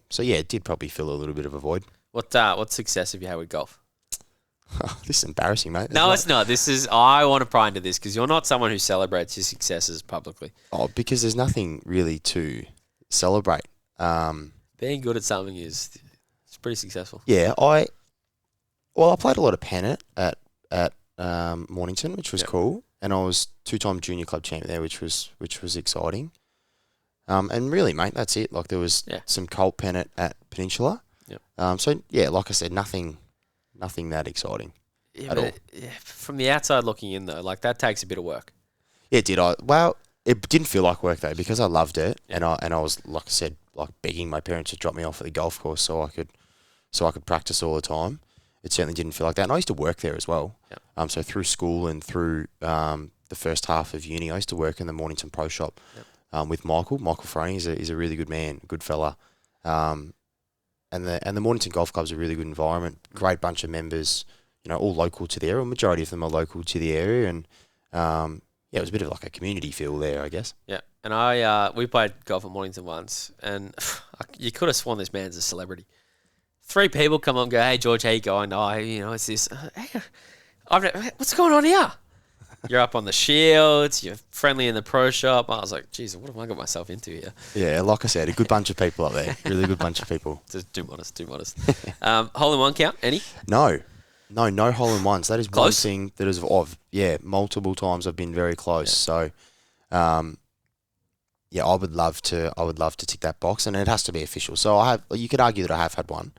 So yeah, it did probably fill a little bit of a void. What success have you had with golf? This is embarrassing, mate. No, it's not. I want to pry into this because you're not someone who celebrates your successes publicly. Oh, because there's nothing really to celebrate. Being good at something it's pretty successful. Yeah, I played a lot of pen at Mornington, which was cool, and I was 2-time junior club champion there, which was exciting. And really, mate, that's it. Like, there was some colt pen at Peninsula. Yep. So yeah, like I said, nothing that exciting at all. From the outside looking in though, like, that takes a bit of work. Yeah, it did. Well, it didn't feel like work though, because I loved it, and I was, like I said, like, begging my parents to drop me off at the golf course so I could practice all the time. It certainly didn't feel like that. And I used to work there as well. Yep. So through school and through the first half of uni, I used to work in the Mornington Pro Shop with Michael. Michael Froney is a really good man, good fella. And the Mornington Golf Club's a really good environment. Great bunch of members, all local to the area. Majority of them are local to the area. And it was a bit of like a community feel there, I guess. Yeah. And we played golf at Mornington once, and you could have sworn this man's a celebrity. 3 people come up and go, "Hey, George, how you going?" "Oh, it's this. What's going on here?" You're up on the shields. You're friendly in the pro shop. I was like, "Jesus, what have I got myself into here?" Yeah, like I said, a good bunch of people up there. Really good bunch of people. Just too modest. Hole in one count? Any? No hole in ones. That is close? One thing that is multiple times I've been very close. Yeah. So, I would love to tick that box, and it has to be official. So you could argue that I have had one.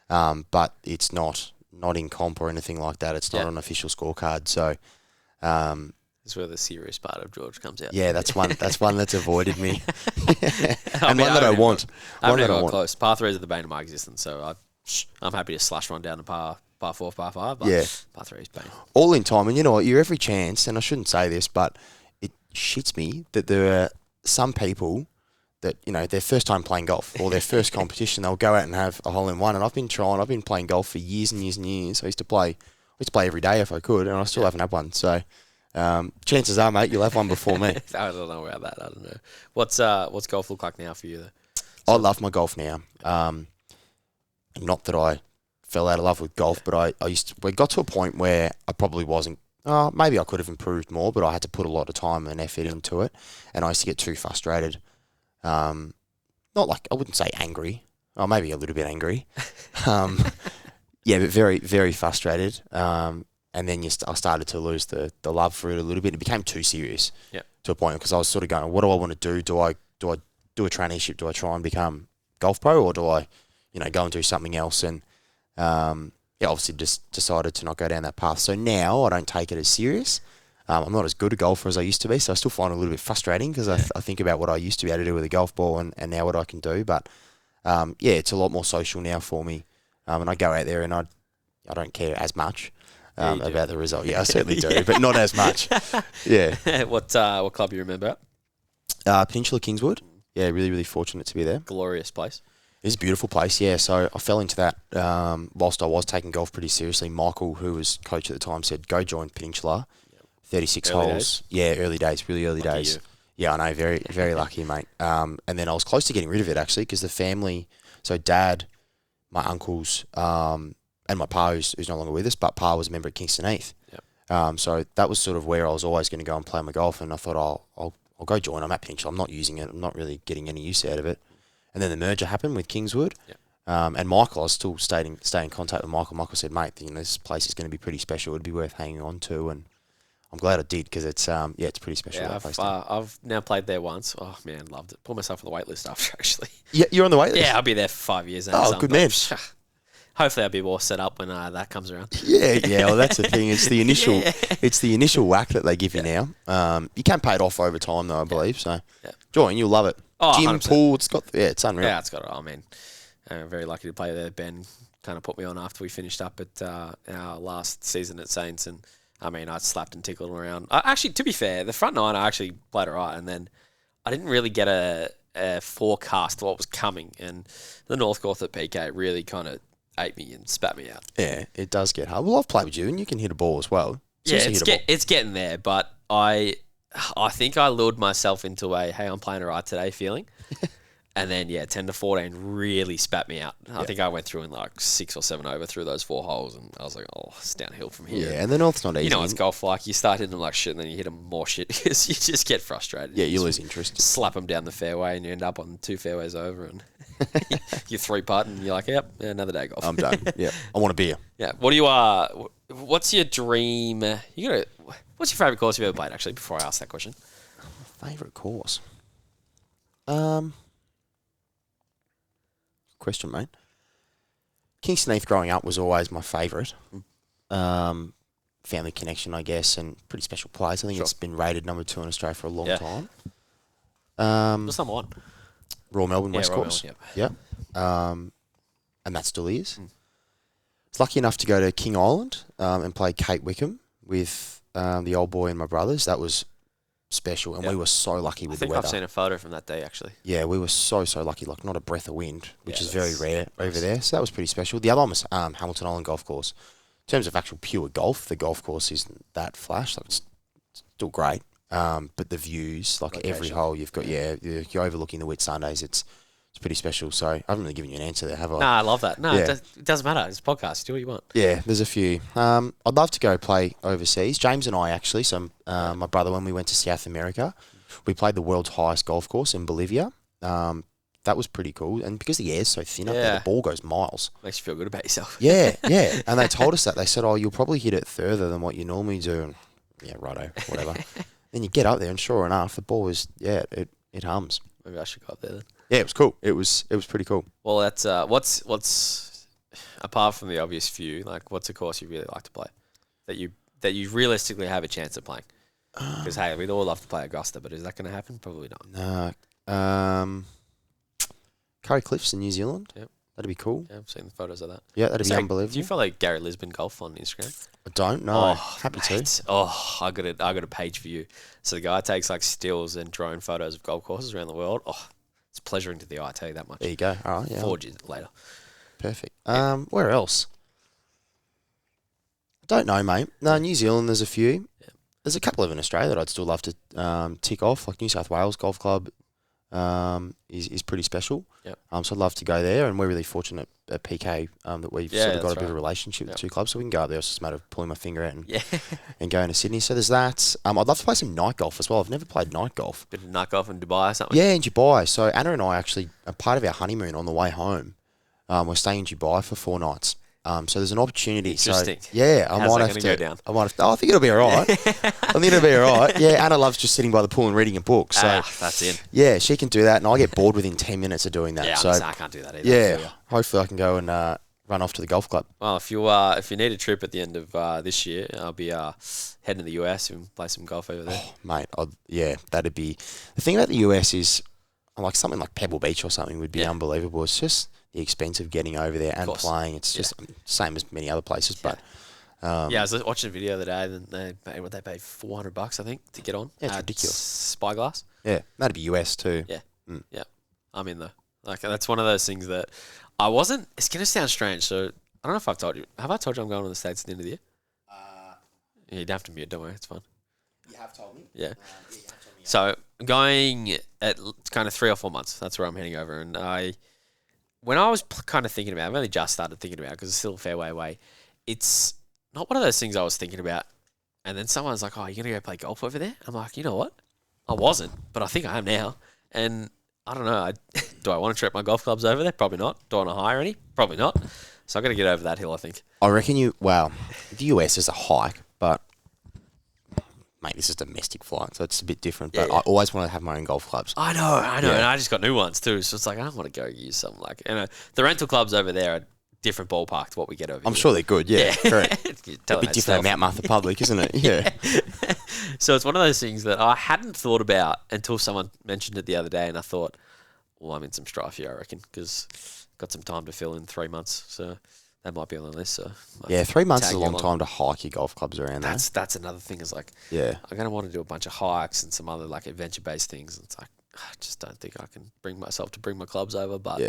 But it's not in comp or anything like that. It's not on an official scorecard. So, that's where the serious part of George comes out. Yeah, that's one that's avoided me, and one that I want. I've never got close. Par 3s are the bane of my existence. So I'm happy to slash one down to par 4, par 5. But par 3 is bane. All in time, and you know what? You're every chance, and I shouldn't say this, but it shits me that there are some people that, their first time playing golf or their first competition, they'll go out and have a hole in one. And I've been playing golf for years and years and years. I used to play every day if I could, and I still haven't had one. So, chances are, mate, you'll have one before me. I don't know about that. I don't know. What's golf look like now for you, though? So, I love my golf now. Not that I fell out of love with golf, but we got to a point where I probably wasn't. Maybe I could have improved more, but I had to put a lot of time and effort into it, and I used to get too frustrated. not like, I wouldn't say angry. Oh, maybe a little bit angry. Yeah, but very, very frustrated. And then I started to lose the love for it a little bit. It became too serious to a point because I was sort of going, what do I want to do? Do I do a traineeship? Do I try and become golf pro, or do I, go and do something else? And obviously just decided to not go down that path. So now I don't take it as serious. I'm not as good a golfer as I used to be, so I still find it a little bit frustrating because I think about what I used to be able to do with a golf ball and now what I can do. But it's a lot more social now for me. And I go out there and I don't care as much about the result. Yeah, I certainly do, but not as much. Yeah. What club you remember? Peninsula Kingswood. Yeah, really, really fortunate to be there. Glorious place. It's a beautiful place, yeah. So I fell into that whilst I was taking golf pretty seriously. Michael, who was coach at the time, said, go join Peninsula. 36 early holes. Days? Yeah, early days, really early Lucky days. you. Yeah, I know, very, very lucky, mate. And then I was close to getting rid of it, actually, because the family, so Dad, my uncles, and my pa, who's no longer with us, but pa was a member at Kingston Heath. Yep. So that was sort of where I was always going to go and play my golf, and I thought, I'll go join. I'm at Peninsula. I'm not using it. I'm not really getting any use out of it. And then the merger happened with Kingswood. Yep. And Michael, I was still staying in contact with Michael. Michael said, mate, this place is going to be pretty special. It'd be worth hanging on to. And I'm glad I did because it's pretty special. Yeah, that place I've now played there once. Oh, man, loved it. Put myself on the wait list after, actually. Yeah, you're on the wait list? Yeah, I'll be there for 5 years. Oh, good man. Hopefully I'll be more set up when that comes around. Yeah, well, that's the thing. It's the initial it's the initial whack that they give you now. You can pay it off over time, though, I believe. So join, you'll love it. Oh, Gym, 100%. pool, it's unreal. Yeah, it's got it. I mean, I'm very lucky to play there. Ben kind of put me on after we finished up at our last season at Saints, and I mean, I slapped and tickled around. Actually, to be fair, the front nine I actually played all right, and then I didn't really get a forecast of what was coming, and the North Course at PK really kind of ate me and spat me out. Yeah, it does get hard. Well, I've played with you, and you can hit a ball as well. It's getting there, but I think I lured myself into a, hey, I'm playing all right today feeling. And then, 10 to 14 really spat me out. I think I went through in like 6 or 7 over through those 4 holes, and I was like, oh, it's downhill from here. Yeah, and the North's not easy. You know, it's golf like. You start hitting them like shit, and then you hit them more shit because you just get frustrated. Yeah, you lose interest. Slap them down the fairway, and you end up on 2 fairways over, and you 3-putt, and you're like, yep, another day of golf. I'm done. Yeah, I want a beer. Yeah. What do you what's your dream? What's your favourite course you've ever played, actually, before I ask that question? Favourite course? Question, mate. Kingston Heath growing up was always my favourite. Family connection, I guess, and pretty special place. I think it's been rated number 2 in Australia for a long time. What's number 1? Royal Melbourne West Royal Course. Melbourne, Yep. And that still is. I was lucky enough to go to King Island and play Cape Wickham with the old boy and my brothers. That was special, and we were so lucky with the weather. I've seen a photo from that day, actually. Yeah, we were so lucky, like not a breath of wind, which is very rare over there. So that was pretty special. The other one was Hamilton Island Golf Course. In terms of actual pure golf, the golf course isn't that flash. Like it's still great, but the views, like every hole you've got, you're overlooking the Whitsundays. It's pretty special. So I haven't really given you an answer there, have I? No, I love that. No, it doesn't matter. It's a podcast. Do what you want. Yeah, there's a few. I'd love to go play overseas. James and I actually, so my brother, when we went to South America, we played the world's highest golf course in Bolivia. That was pretty cool. And because the air's so thin up there, the ball goes miles. Makes you feel good about yourself. Yeah. And they told us that. They said, you'll probably hit it further than what you normally do. And yeah, righto, whatever. Then you get up there and sure enough, the ball is, it hums. Maybe I should go up there then. Yeah, it was cool. It was pretty cool. Well, that's what's apart from the obvious few, like what's a course you really like to play that you realistically have a chance of playing? Because hey, we'd all love to play Augusta, but is that going to happen? Probably not. No. Curry Cliffs in New Zealand. Yep. That'd be cool. Yeah, I've seen the photos of that. Yeah, that'd be unbelievable. Do you follow Gary Lisbon Golf on Instagram? I don't know. Happy to. I got a page for you. So the guy takes like stills and drone photos of golf courses around the world. Oh, it's pleasuring to the eye, I tell you that much. There you go. All right, yeah. Forges later. Perfect. Where else? I don't know, mate. No, New Zealand, there's a few. Yeah. There's a couple of in Australia that I'd still love to tick off, like New South Wales Golf Club. is pretty special. Yep. So I'd love to go there, and we're really fortunate at PK that we've sort of got that's a bit of a right. relationship with the two clubs, so we can go up there. It's just a matter of pulling my finger out and, Yeah. and going to Sydney. So there's that. I'd love to play some night golf as well. I've never played night golf. Bit of knock off in Dubai or something. Yeah, in Dubai. So Anna and I actually, a part of our honeymoon on the way home, we're staying in Dubai for 4 nights. So there's an opportunity. Interesting. So, yeah, I How's might that have to gonna go down? I might have to, I think it'll be all right. I think it'll be all right. Yeah, Anna loves just sitting by the pool and reading a book. So That's in. yeah, she can do that, and I get bored within 10 minutes of doing that. Yeah, so I can't do that either. yeah, hopefully I can go and run off to the golf club. Well, if you need a trip at the end of this year, I'll be heading to the US and play some golf over there. Oh, mate, yeah, that'd be... The thing about the US is, like something like Pebble Beach or something would be unbelievable. It's just the expense of getting over there and playing. It's just same as many other places, but... I was watching a video the other day, and they paid $400, I think, to get on. Yeah, it's ridiculous. Spyglass. Yeah, that'd be US too. Yeah. Yeah. I'm in though. Like, that's one of those things that I wasn't... It's going to sound strange, so I don't know if I've told you. Have I told you I'm going to the States at the end of the year? Yeah, you don't have to mute, don't worry, it's fine. You have told me? Yeah. So, going at kind of 3 or 4 months. That's where I'm heading over. And when I was kind of thinking about it, I've only just started thinking about it because it's still a fair way away. It's not one of those things I was thinking about. And then someone's like, oh, you're going to go play golf over there? I'm like, you know what? I wasn't, but I think I am now. And I don't know. Do I want to trip my golf clubs over there? Probably not. Do I want to hire any? Probably not. So I've got to get over that hill, I think. I reckon the US is a hike, but mate, this is domestic flight, so it's a bit different. But I always want to have my own golf clubs. I know. And I just got new ones too. So it's like, I don't want to go use something like, the rental clubs over there are different ballpark to what we get over here. I'm sure they're good, yeah. Correct. A bit different at Mount Martha Public, isn't it? Yeah. So it's one of those things that I hadn't thought about until someone mentioned it the other day, and I thought, well, I'm in some strife here, I reckon, because got some time to fill in 3 months, so that might be on the list. So yeah, 3 months is a long time to hike your golf clubs around there. That's another thing. Is like, yeah, I'm gonna want to do a bunch of hikes and some other like adventure based things. And it's like, I just don't think I can bring myself to bring my clubs over. But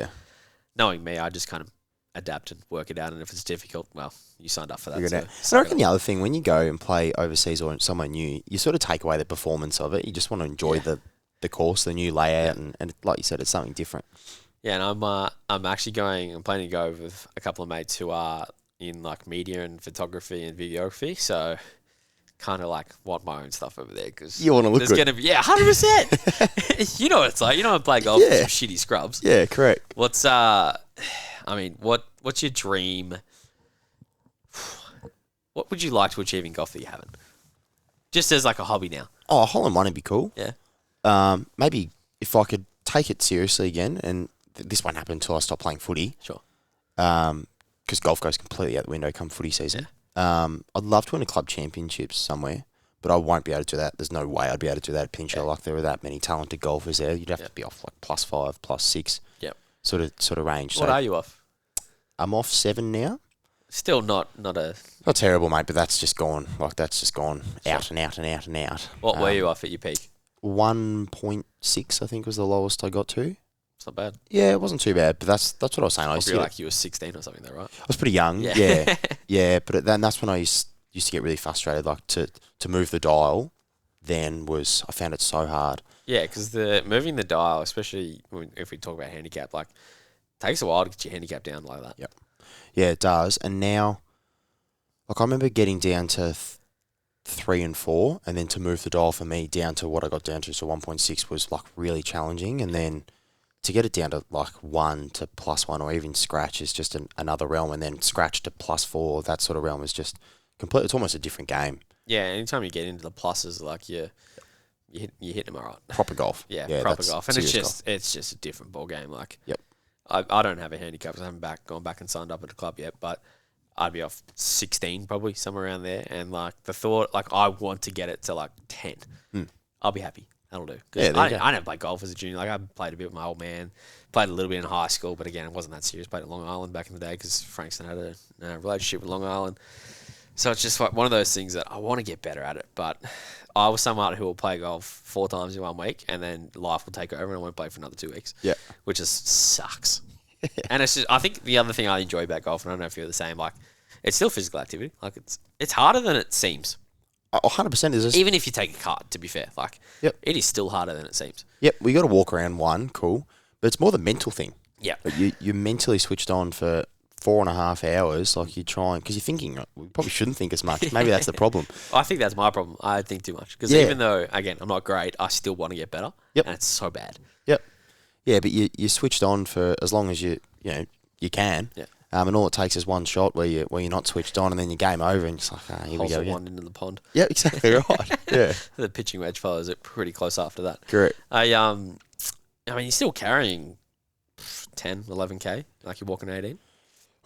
knowing me, I just kind of adapt and work it out. And if it's difficult, well, you signed up for that. So I reckon the other thing, when you go and play overseas or somewhere new, you sort of take away the performance of it. You just want to enjoy the course, the new layout, and like you said, it's something different. Yeah, and I'm actually I'm planning to go with a couple of mates who are in like media and photography and videography, so kind of like want my own stuff over there because you want to look good. Gonna be 100%. You know what it's like. You know, I play golf with some shitty scrubs. Yeah, correct. What's what's your dream? What would you like to achieve in golf that you haven't? Just as like a hobby now. Oh, a hole in one would be cool. Yeah. Maybe if I could take it seriously again, and this won't happen until I stop playing footy. Sure. Because golf goes completely out the window come footy season. I'd love to win a club championships somewhere, but I won't be able to do that. There's no way I'd be able to do that at Peninsula. Like, there are that many talented golfers there. You'd have to be off like +5, +6. Yep. Sort of range. What are you off? I'm off 7 now. Still not a... Not terrible, mate, but that's just gone. Like, that's just gone out and out and out and out. What were you off at your peak? 1.6, I think, was the lowest I got to. It's not bad. Yeah, it wasn't too bad, but that's what I was saying. I used to Probably like you were 16 or something, though, right? I was pretty young. Yeah, yeah. But then that's when I used to get really frustrated. Like to move the dial, I found it so hard. Yeah, because moving the dial, especially if we talk about handicap, like takes a while to get your handicap down like that. Yep. Yeah, it does. And now, like I remember getting down to 3 and 4, and then to move the dial for me down to what I got down to, so 1.6 was like really challenging, and then to get it down to like 1 to +1 or even scratch is just another realm, and then scratch to +4, that sort of realm is just complete. It's almost a different game. Yeah, anytime you get into the pluses, like you hit them all right. Proper golf. Yeah, proper golf, and it's just a different ball game. Like, yep. I don't have a handicap because I haven't gone back and signed up at the club yet, but I'd be off 16 probably, somewhere around there. And like the thought, like I want to get it to like 10. I'll be happy. That'll do. Yeah, I never played golf as a junior. Like I played a bit with my old man, played a little bit in high school, but again, it wasn't that serious. Played at Long Island back in the day because Frankston had a relationship with Long Island. So it's just like one of those things that I want to get better at it. But I was someone who will play golf 4 times in 1 week, and then life will take over, and I won't play for another 2 weeks. Yeah, which just sucks. And it's just, I think the other thing I enjoy about golf, and I don't know if you're the same, like it's still physical activity. Like it's harder than it seems. 100%. Is Even if you take a cart, to be fair, like, Yep. it is still harder than it seems. Yep, we got to walk around one, cool. But it's more the mental thing. Yeah. Like you're mentally switched on for 4.5 hours. Like you're trying, because you're thinking, we probably shouldn't think as much. Maybe that's the problem. I think that's my problem. I think too much. Because Yeah. even though, again, I'm not great, I still want to get better. Yep. And it's so bad. Yep. Yeah, but you switched on for as long as you can. Yeah. And all it takes is one shot where you're not switched on, and then you're game over, and it's like, here we Holes go of again. one into the pond. Yeah, exactly right. Yeah, The pitching wedge follows it pretty close after that. correct. I mean, you're still carrying 10, 11K, like you're walking 18. Well,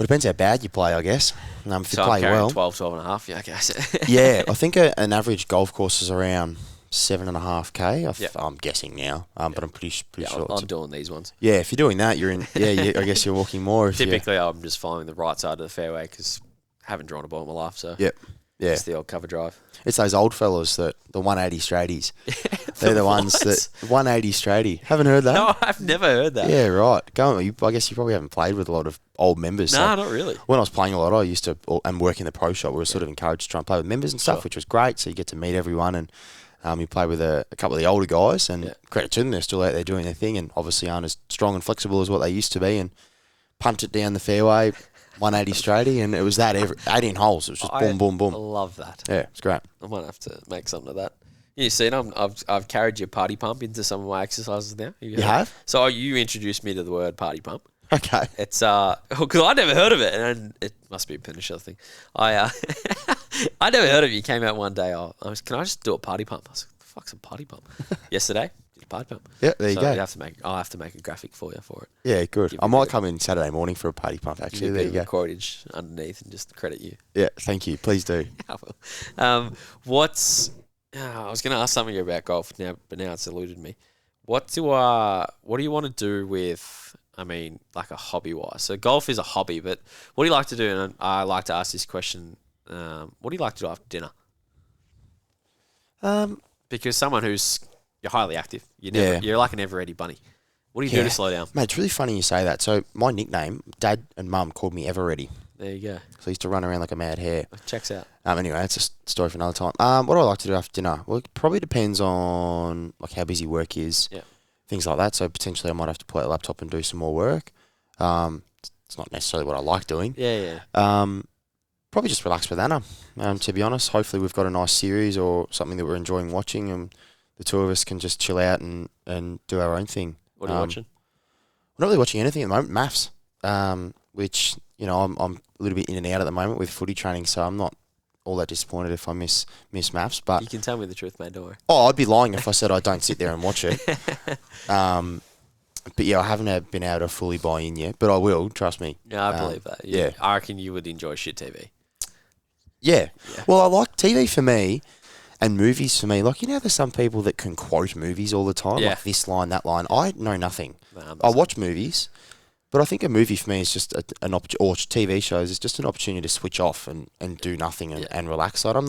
it depends how bad you play, I guess. If you So I'm play carrying well, 12, 12 and a half. Yeah, I guess. yeah, I think an average golf course is around 7.5K. Yeah. I'm guessing now, but I'm pretty Yeah, sure. I'm doing these ones. Yeah, if you're doing that, you're in. Yeah, I guess you're walking more. If Typically, I'm just following the right side of the fairway because I haven't drawn a ball in my life. So Yep. Yeah, it's the old cover drive. it's those old fellas that the 180 straighties. They're the ones that 180 straighty. Haven't heard that? No, I've never heard that. Yeah, right. I guess you probably haven't played with a lot of old members. Nah, So not really. when I was playing a lot, I used to, and work in the pro shop, we were sort of encouraged to try and play with members and stuff, Sure. which was great. So you get to meet everyone, and you play with a couple of the older guys, and credit to them, they're still out there doing their thing, and obviously aren't as strong and flexible as what they used to be, and punt it down the fairway, 180 straighty, and it was that every 18 holes. It was just boom, boom, I boom. love that. Yeah, it's great. I might have to make something of that. You seen, I've carried your party pump into some of my exercises now. You have? So you introduced me to the word party pump. Okay. It's because I never heard of it, and it must be a Peninsula thing. I never heard of it. You came out one day. Can I just do a party pump? I was like, the fuck's a party pump? Yesterday, did a party pump. Yeah, there you go. I'll have to make a graphic for it. Yeah, good. Give I you might a- come in Saturday morning for a party pump, actually. Give There you you a go. quotage underneath and just credit you. Yeah, thank you. Please do. I will. I was going to ask something about golf now, but now it's eluded me. What do you want to do with, I mean, like a hobby-wise? So golf is a hobby, but what do you like to do? And I like to ask this question, what do you like to do after dinner? Because you're highly active. You're like an ever-ready bunny. What do you do to slow down? Mate, it's really funny you say that. So my nickname, Dad and Mum called me Ever Ready. There you go. So I used to run around like a mad hare. Checks out. Anyway, that's a story for another time. What do I like to do after dinner? Well, it probably depends on like how busy work is. Yeah. Things like that. So potentially I might have to pull out a laptop and do some more work. It's not necessarily what I like doing. Yeah. Probably just relax with Anna, to be honest. Hopefully we've got a nice series or something that we're enjoying watching, and the two of us can just chill out and do our own thing. What are you watching? I'm not really watching anything at the moment. Maths, which, I'm a little bit in and out at the moment with footy training, so I'm not all that disappointed if I miss maths. But You can tell me the truth, mate, don't worry. I'd be lying if I said I don't sit there and watch it. But yeah, I haven't been able to fully buy in yet, but I will, trust me. Yeah, I believe that. Yeah. I reckon you would enjoy shit TV. Yeah. Well, I like TV for me and movies for me. Like, there's some people that can quote movies all the time, Yeah. like this line, that line. I know nothing. Nah, I watch movies, but I think a movie for me is just an opportunity, or TV shows is just an opportunity to switch off and do nothing and relax. So I'm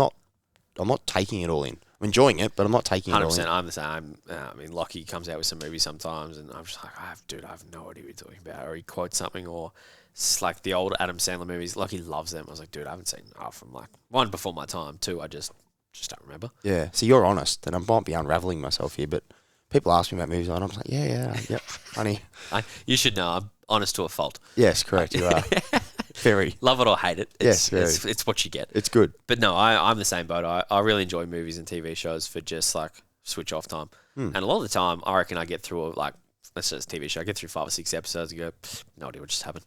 not taking it all in. I'm enjoying it, but I'm not taking it all 100%. in. I'm the same. I mean, Lockie comes out with some movies sometimes, and I'm just like, I have no idea what you're talking about. Or he quotes something, or it's like the old Adam Sandler movies. Lockie loves them. I was like, dude, I haven't seen from like one before my time. Two, I just don't remember. Yeah. So you're honest, and I might be unraveling myself here, but people ask me about movies, and I'm like, yep, honey. You should know. I'm honest to a fault. Yes, correct. You are. Very. Love it or hate it. Yes, it's what you get. It's good. But no, I'm the same boat. I really enjoy movies and TV shows for just like switch off time. And a lot of the time, I reckon I get through let's just TV show. I get through 5 or 6 episodes and go, no idea what just happened.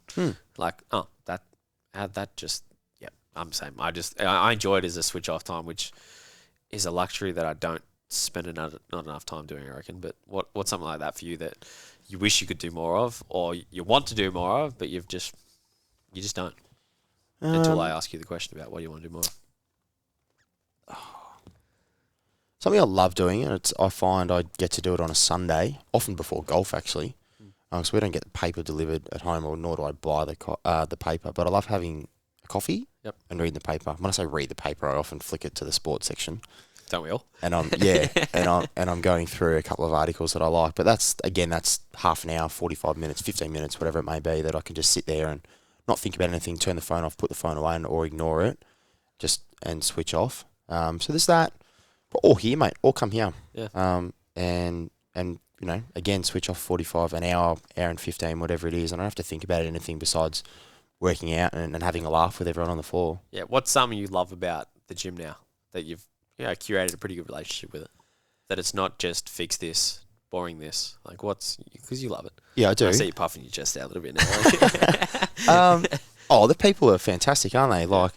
Like, that just, yeah, I'm the same. I enjoy it as a switch off time, which is a luxury that I don't spend not enough time doing, I reckon. But what's something like that for you that you wish you could do more of, or you want to do more of, but you just don't? Until I ask you the question about what you want to do more of. Something I love doing, and I find I get to do it on a Sunday, often before golf actually, because we don't get the paper delivered at home, or nor do I buy the paper. But I love having a coffee and reading the paper. When I say read the paper, I often flick it to the sports section. Don't we all? And I'm going through a couple of articles that I like. But that's half an hour, 45 minutes, 15 minutes, whatever it may be, that I can just sit there and not think about anything, turn the phone off, put the phone away, or ignore it, and switch off. So there's that. But all here, mate. All come here. Yeah. And you know, again, switch off 45 an hour and 15, whatever it is. I don't have to think about anything besides working out and having a laugh with everyone on the floor. Yeah. What's something you love about the gym now that you've curated a pretty good relationship with it? That it's not just fix this, boring this. Like because you love it. Yeah, I do. I see you puffing your chest out a little bit now. The people are fantastic, aren't they? Like,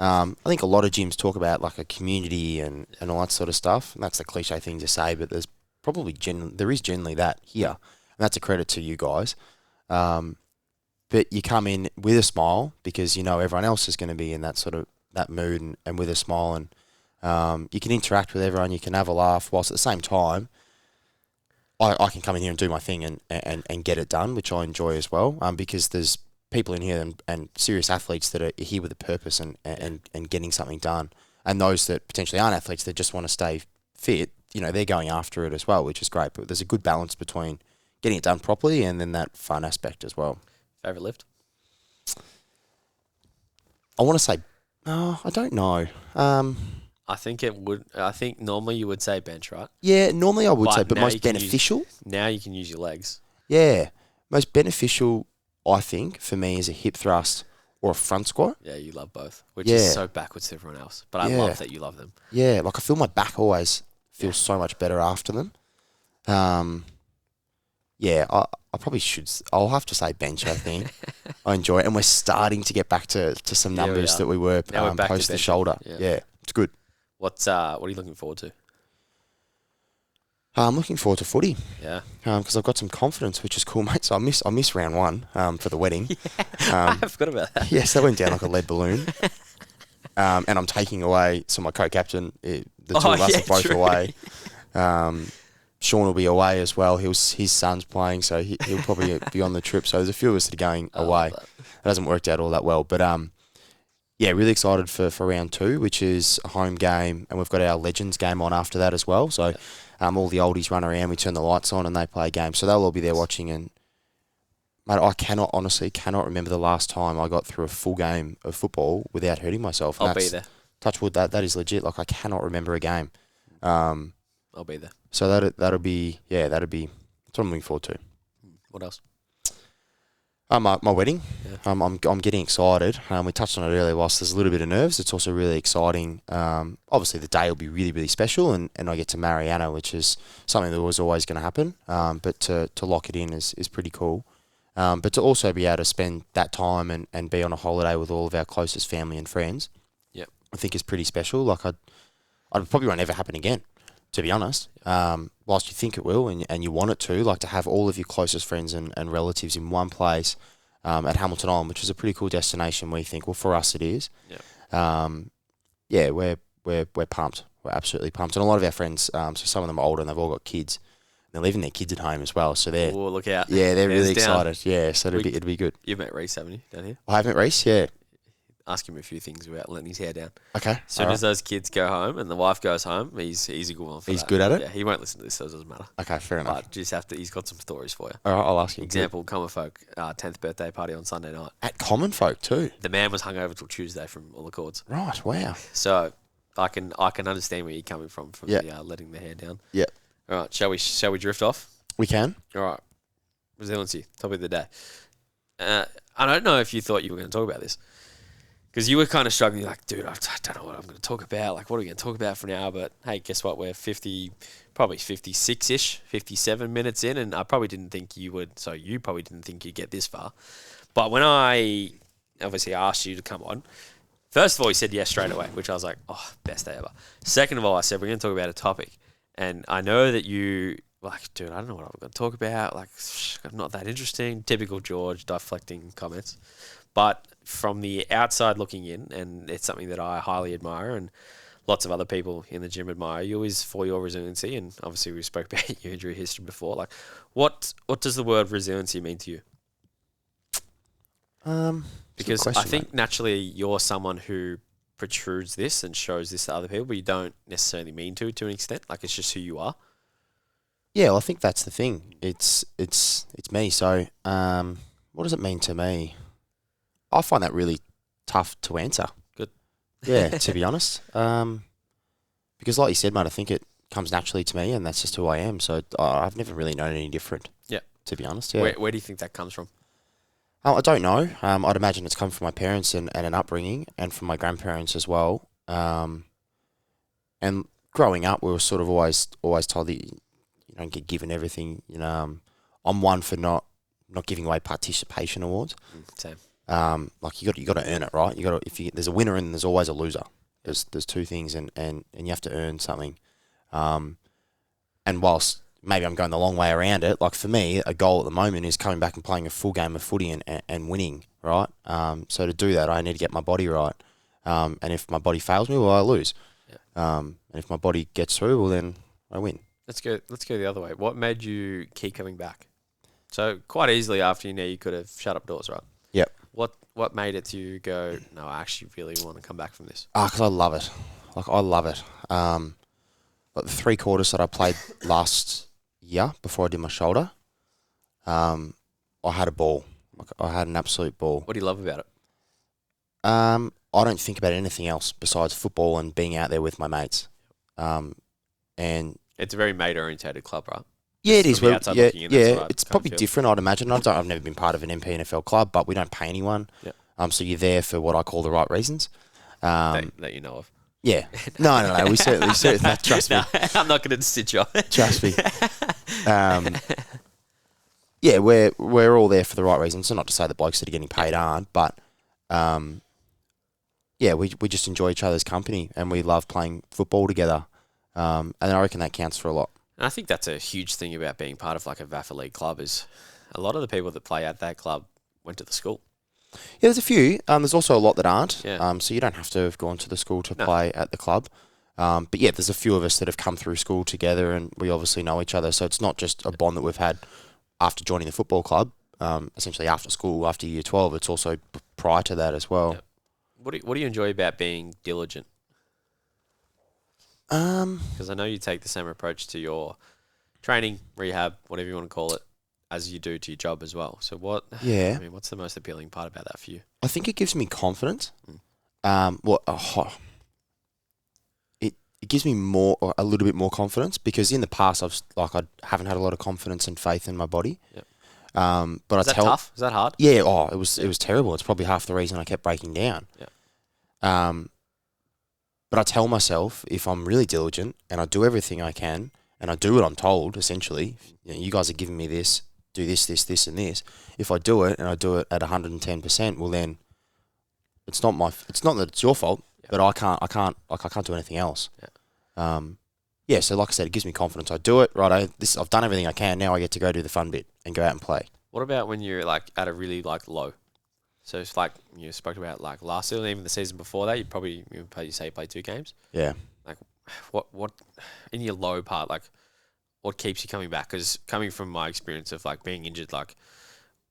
I think a lot of gyms talk about like a community and all that sort of stuff. And that's the cliche thing to say, but there's probably there is generally that here. And that's a credit to you guys. But you come in with a smile because you know everyone else is going to be in that sort of that mood and with a smile, and you can interact with everyone, you can have a laugh, whilst at the same time I can come in here and do my thing and get it done, which I enjoy as well, because there's people in here and serious athletes that are here with a purpose and getting something done, and those that potentially aren't athletes that just want to stay fit, you know, they're going after it as well, which is great. But there's a good balance between getting it done properly and then that fun aspect as well. Favorite lift? I want to say, I don't know. I think normally you would say bench, right? Yeah, normally I would But say, but now most you can beneficial. Now you can use your legs. Yeah, most beneficial, I think, for me is a hip thrust or a front squat. Yeah, you love both, which Yeah. is so backwards to everyone else. But I Yeah. love that you love them. Yeah, like I feel my back always feels so much better after them. Yeah, I probably should. I'll have to say bench. I think I enjoy it, and we're starting to get back to some Yeah, we numbers are. that we were Now we're back to post the benching. shoulder. Yeah. Yeah, it's good. What are you looking forward to? I'm looking forward to footy Yeah. because I've got some confidence, which is cool, mate. So I miss round one for the wedding. I forgot about that. Yes, that went down like a lead balloon. And I'm taking away, so my co-captain, the two of us yeah, are both true. away. Sean will be away as well. His son's playing, so he'll probably be on the trip. So there's a few of us that are going I love away. that. It hasn't worked out all that well. But yeah, really excited for round two, which is a home game. And we've got our Legends game on after that as well. So all the oldies run around, we turn the lights on and they play a game. So they'll all be there watching. And mate, I honestly cannot remember the last time I got through a full game of football without hurting myself. And I'll be there. Touch wood, that is legit. Like I cannot remember a game. I'll be there. So that'll be that's what I'm looking forward to. What else? My wedding. Yeah. I'm getting excited. We touched on it earlier. Whilst there's a little bit of nerves, it's also really exciting. Obviously the day will be really, really special, and I get to marry Anna, which is something that was always going to happen. But to lock it in is pretty cool. But to also be able to spend that time and be on a holiday with all of our closest family and friends, Yep. I think is pretty special. Like I'd probably won't ever happen again, to be honest. Whilst you think it will and you want it to, like to have all of your closest friends and relatives in one place at Hamilton Island, which is a pretty cool destination, we think. Well, for us it is. Yeah, we're pumped. We're absolutely pumped. And a lot of our friends, so some of them are older and they've all got kids. They're leaving their kids at home as well, so they're Oh, look out. yeah, they're really Hands down. excited. Yeah, so it'd be good. You've met Reese, haven't you, down here? I haven't Reese, yeah. Ask him a few things about letting his hair down. Okay. As soon all as those kids go home and the wife goes home, he's a good one for He's that. good at it? Yeah, he won't listen to this, so it doesn't matter. right. Okay, fair enough. But just he's got some stories for you. All right, I'll ask him. Example, Common Folk, 10th birthday party on Sunday night. At Common Folk too. The man was hungover till Tuesday from all the chords. Right, wow. So I can understand where you're coming from Yeah. the letting the hair down. Yeah. All right, shall we drift off? We can. All right. Resiliency, topic of the day. I don't know if you thought you were going to talk about this. Because you were kind of struggling, you're like, dude, I don't know what I'm going to talk about. Like, what are we going to talk about for an hour? But hey, guess what? We're probably 56-ish, 57 minutes in, and I probably didn't think you would. So you probably didn't think you'd get this far. But when I obviously asked you to come on, first of all, you said yes straight away, which I was like, oh, best day ever. Second of all, I said we're going to talk about a topic, and I know that you like, dude, I don't know what I'm going to talk about. Like, I'm not that interesting. Typical George deflecting comments. But from the outside looking in, and it's something that I highly admire, and lots of other people in the gym admire you, is for your resiliency. And obviously, we spoke about your injury history before. Like, what does the word resiliency mean to you? Because question, I think naturally you're someone who protrudes this and shows this to other people, but you don't necessarily mean to an extent. Like, it's just who you are. Yeah, well, I think that's the thing. It's me. So, what does it mean to me? I find that really tough to answer. Good. Yeah, to be honest. because like you said, mate, I think it comes naturally to me, and that's just who I am. So I've never really known any different. Yeah. To be honest, yeah. Where do you think that comes from? I don't know. I'd imagine it's come from my parents and an upbringing, and from my grandparents as well. And growing up, we were sort of always told that you don't get given everything. I'm one for not giving away participation awards. Same. Like you got to earn it, right? There's a winner and there's always a loser. There's two things, and you have to earn something. And whilst maybe I'm going the long way around it, like for me, a goal at the moment is coming back and playing a full game of footy and winning, right? So to do that, I need to get my body right. And if my body fails me, well, I lose. Yeah. And if my body gets through, well, then I win. Let's go the other way. What made you keep coming back? So quite easily after you could have shut up doors, right? Yep. What made it to you go, no, I actually really want to come back from this? Because I love it. Like, I love it. Like the 3 quarters that I played last year before I did my shoulder, I had a ball. Like, I had an absolute ball. What do you love about it? I don't think about anything else besides football and being out there with my mates. And it's a very mate-orientated club, right? yeah, it is. From the outside looking in, that's what It's I probably feel. different, I'd imagine. I've never been part of an MP NFL club, but we don't pay anyone. Yeah. So you're there for what I call the right reasons. That you know of. Yeah. No. We certainly trust me. No, I'm not going to stitch you. Trust me. Yeah, we're all there for the right reasons. So not to say the blokes that are getting paid aren't, but yeah, we just enjoy each other's company and we love playing football together. And I reckon that counts for a lot. And I think that's a huge thing about being part of like a VAFA League club is a lot of the people that play at that club went to the school. Yeah, there's a few. There's also a lot that aren't. Yeah. So you don't have to have gone to the school to play at the club. But yeah, there's a few of us that have come through school together and we obviously know each other. So it's not just a bond that we've had after joining the football club, essentially after school, after year 12. It's also prior to that as well. Yep. What do you enjoy about being diligent? Because I know you take the same approach to your training, rehab, whatever you want to call it, as you do to your job as well. So what's the most appealing part about that for you? I think it gives me confidence. It gives me a little bit more confidence because in the past I haven't had a lot of confidence and faith in my body. Yep. But is that tough? Is that hard? Yeah. It was terrible. It's probably half the reason I kept breaking down. Yeah. But I tell myself if I'm really diligent and I do everything I can and I do what I'm told, essentially, you guys are giving me this, do this, and this. If I do it and I do it at 110%, well then, it's not that it's your fault, but I can't do anything else. Yeah. So like I said, it gives me confidence. I do it right. I've done everything I can. Now I get to go do the fun bit and go out and play. What about when you're like at a really like low? So it's like you spoke about like last season, even the season before that, you play 2 games. Yeah. Like what in your low part, like what keeps you coming back? Because coming from my experience of like being injured, like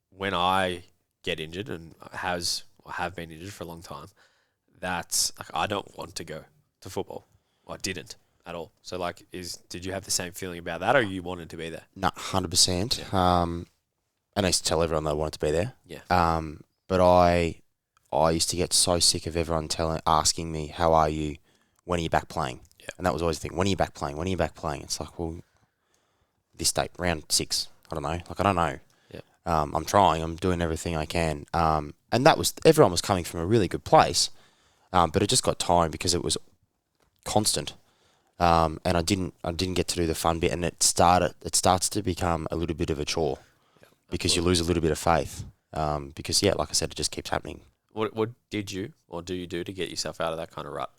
when I get injured and have been injured for a long time, that's like I don't want to go to football. I didn't at all. So like, did you have the same feeling about that, or you wanted to be there? No, 100%. And I used to tell everyone that I wanted to be there. Yeah. But I used to get so sick of everyone asking me, "How are you? When are you back playing?" Yeah. And that was always the thing. When are you back playing? When are you back playing? It's like, well, this date, round 6. I don't know. Like I don't know. Yeah. I'm trying. I'm doing everything I can. And everyone was coming from a really good place. But it just got tiring because it was constant. And I didn't get to do the fun bit, and it starts to become a little bit of a chore because you lose a little bit of faith. Because like I said, it just keeps happening. What did you or do you do to get yourself out of that kind of rut?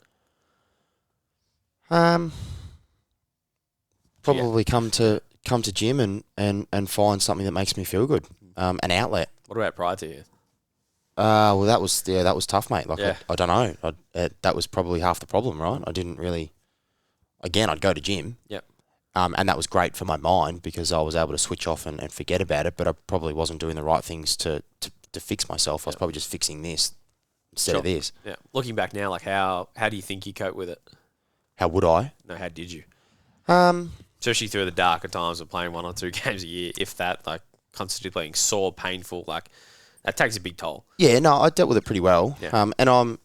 Probably come to gym and find something that makes me feel good. An outlet. What about prior to you? Well, that was tough, mate. Like I don't know. That was probably half the problem, right? I didn't really. Again, I'd go to gym. Yep. And that was great for my mind because I was able to switch off and forget about it. But I probably wasn't doing the right things to fix myself. I was probably just fixing this instead of this. Yeah. Looking back now, like how do you think you cope with it? How would I? No, how did you? Especially through the darker times of playing 1 or 2 games a year, if that, like constantly being sore, painful, like that takes a big toll. Yeah, no, I dealt with it pretty well. Yeah.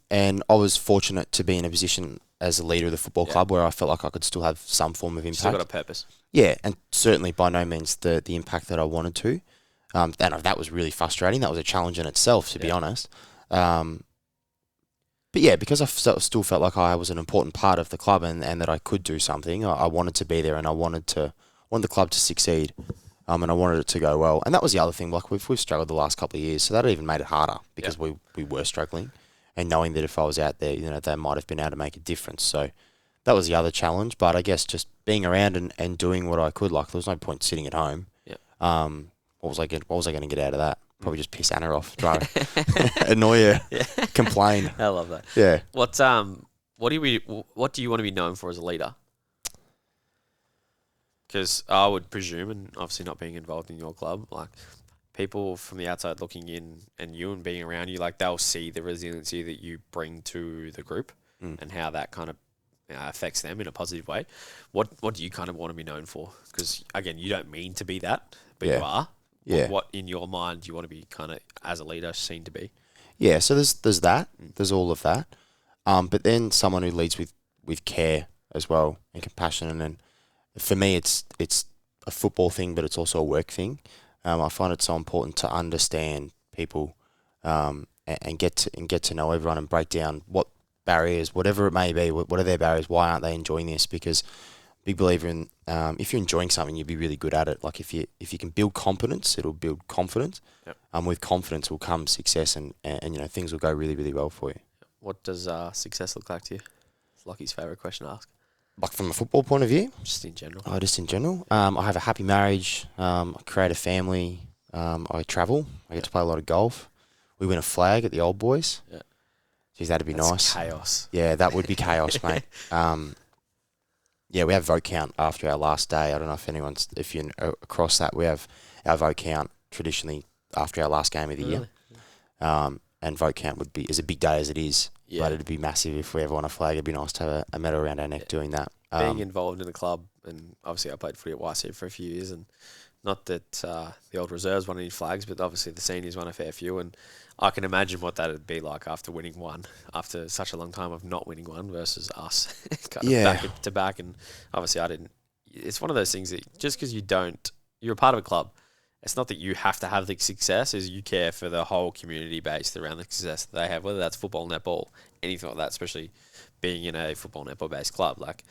And I was fortunate to be in a position as a leader of the football club, where I felt like I could still have some form of impact. Still got a purpose. Yeah, and certainly by no means the impact that I wanted to. And that was really frustrating. That was a challenge in itself, to be honest. But yeah, because I still felt like I was an important part of the club and that I could do something, I wanted to be there, and I wanted the club to succeed, and I wanted it to go well. And that was the other thing. Like we've struggled the last couple of years, so that even made it harder because we were struggling, and knowing that if I was out there, they might have been able to make a difference. So that was the other challenge. But I guess just being around and doing what I could. Like there was no point sitting at home. Yeah. What was I going to get out of that? Probably just piss Anna off, try to annoy her, complain. I love that. Yeah. What do you want to be known for as a leader? Because I would presume, and obviously not being involved in your club, like people from the outside looking in and you and being around you, like they'll see the resiliency that you bring to the group and how that kind of affects them in a positive way. What do you kind of want to be known for? Because again, you don't mean to be that, but you are. Yeah. What in your mind do you want to be kind of as a leader seen to be? Yeah. So there's that. There's all of that. But then someone who leads with care as well and compassion. And for me, it's a football thing, but it's also a work thing. I find it so important to understand people and get to know everyone and break down what barriers, whatever it may be, what are their barriers, why aren't they enjoying this? Because big believer in if you're enjoying something, you'll be really good at it. Like if you can build competence, it'll build confidence. Yep. With confidence will come success, and things will go really, really well for you. What does success look like to you? It's Lockie's favourite question to ask. Like from a football point of view? Just in general. Oh, just in general. I have a happy marriage. I create a family. I travel. I get to play a lot of golf. We win a flag at the Old Boys. Yeah. Geez, that'd be nice. Chaos. Yeah, that would be chaos, mate. Yeah, we have vote count after our last day. I don't know if you're across that. We have our vote count traditionally after our last game of the year. And vote count is a big day as it is. Yeah. But it'd be massive if we ever won a flag. It'd be nice to have a medal around our neck doing that. Being involved in the club, and obviously I played footy at YC for a few years, and not that the old reserves won any flags, but obviously the seniors won a fair few, and I can imagine what that would be like after winning one, after such a long time of not winning one versus us, back to back. And obviously I didn't. It's one of those things that just because you're a part of a club, it's not that you have to have the success, is you care for the whole community based around the success that they have, whether that's football, netball, anything like that, especially being in a football, netball based club. Like,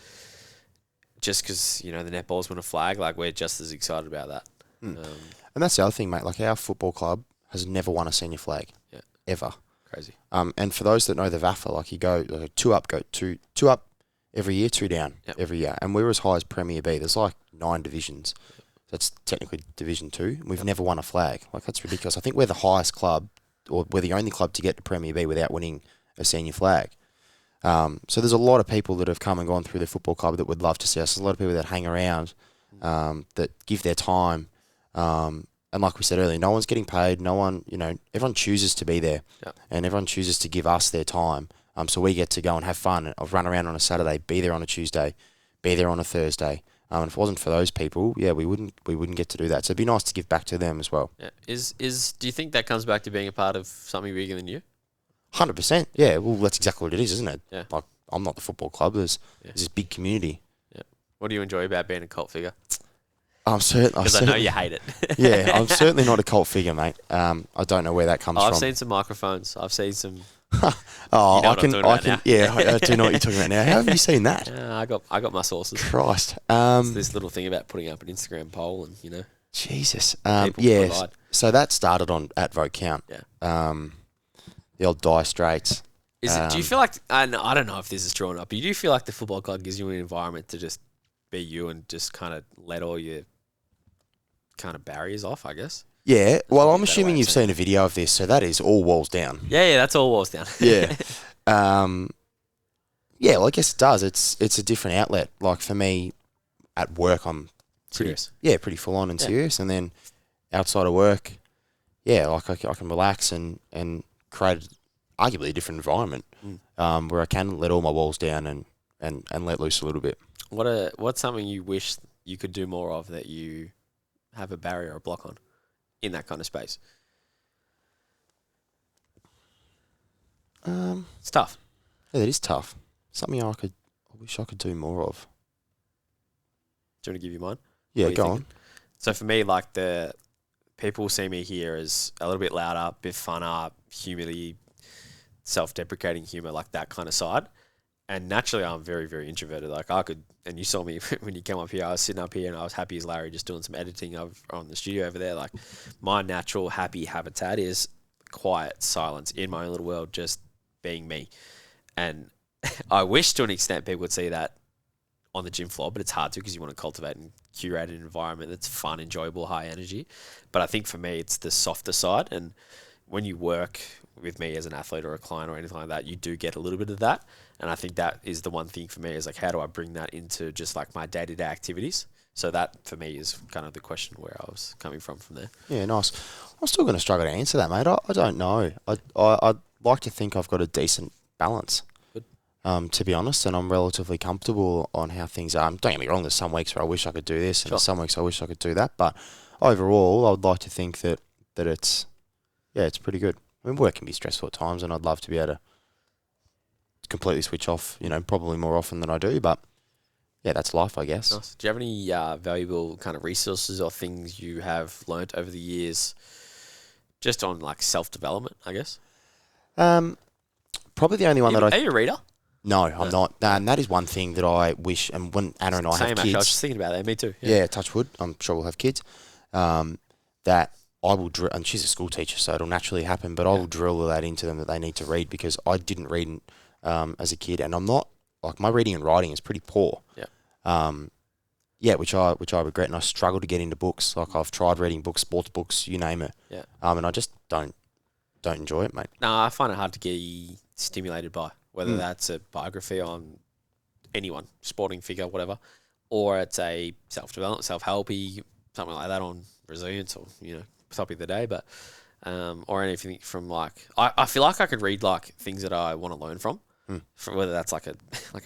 just because, the netball's win a flag, like, we're just as excited about that. And that's the other thing, mate. Like, our football club has never won a senior flag. Yeah. Ever. Crazy. And for those that know the VAFA, like, you go two up every year, two down every year. And we were as high as Premier B. There's like 9 divisions. That's technically Division 2. We've never won a flag. Like, that's ridiculous. I think we're the highest club, or we're the only club to get to Premier B without winning a senior flag. So there's a lot of people that have come and gone through the football club that would love to see us. There's a lot of people that hang around, that give their time. And like we said earlier, no one's getting paid. No one, everyone chooses to be there, and everyone chooses to give us their time. So we get to go and have fun. I'll run around on a Saturday, be there on a Tuesday, be there on a Thursday. And if it wasn't for those people, we wouldn't get to do that. So it'd be nice to give back to them as well. Yeah. Do you think that comes back to being a part of something bigger than you? 100%. Yeah. Well, that's exactly what it is, isn't it? Yeah. Like, I'm not the football club. There's this big community. Yeah. What do you enjoy about being a cult figure? Because I know you hate it. Yeah, I'm certainly not a cult figure, mate. I don't know where that comes from. I've seen some microphones. I've seen some. I can. Yeah, I do know what you're talking about now. How have you seen that? I got my sources. Christ. It's this little thing about putting up an Instagram poll, and Jesus. People provide. So that started at vote count. Yeah. The old dire straits. Do you feel like, and I don't know if this is true or not, but do you feel like the football club gives you an environment to just be you and just kind of let all your kind of barriers off, I guess? Yeah, well, I'm assuming you've seen a video of this, so that is all walls down. Yeah, that's all walls down. Yeah. Yeah, well, I guess it does. It's a different outlet. Like, for me, at work, I'm serious. Yeah, pretty full on and serious. And then outside of work, like I can relax and create arguably a different environment where I can let all my walls down and let loose a little bit. What's something you wish you could do more of that you have a barrier or a block on in that kind of space? It's tough. Yeah, that is tough. Something I wish I could do more of. Do you want to give you mine? Yeah, What are you go thinking? on. So for me, like the people see me here as a little bit louder, a bit funner, humility, self-deprecating humor, like that kind of side. And naturally, I'm very, very introverted. Like I could, and you saw me when you came up here. I was sitting up here and I was happy as Larry, just doing some editing on the studio over there. Like my natural happy habitat is quiet silence in my own little world, just being me. And I wish to an extent people would see that on the gym floor, but it's hard to because you want to cultivate and curate an environment that's fun, enjoyable, high energy. But I think for me, it's the softer side. And when you work with me as an athlete or a client or anything like that, you do get a little bit of that. And I think that is the one thing for me is like, how do I bring that into just like my day-to-day activities? So that for me is kind of the question where I was coming from there. Yeah, nice. I'm still going to struggle to answer that, mate. I don't know. I'd like to think I've got a decent balance. To be honest, and I'm relatively comfortable on how things are. Don't get me wrong, there's some weeks where I wish I could do this, and there's some weeks I wish I could do that. But overall, I would like to think that it's pretty good. I mean, work can be stressful at times, and I'd love to be able to completely switch off, probably more often than I do. But yeah, that's life, I guess. Nice. Do you have any valuable kind of resources or things you have learnt over the years just on like self-development, I guess? Probably the only one Are you a reader? No, I'm not. And that is one thing that I wish, and when Anna and I have kids... Same, actually. I was just thinking about that. Me too. Yeah, touch wood. I'm sure we'll have kids. That I will drill, and she's a school teacher, so it'll naturally happen, but I will drill that into them that they need to read because I didn't read as a kid, and I'm not, like, my reading and writing is pretty poor. Yeah. Which I regret, and I struggle to get into books. Like, I've tried reading books, sports books, you name it. Yeah. And I just don't enjoy it, mate. No, I find it hard to get stimulated by, whether that's a biography on anyone, sporting figure, whatever, or it's a self-development, self-helpy, something like that on Resilience or, topic of the day, but or anything from like, I feel like I could read like things that I want to learn from whether that's like a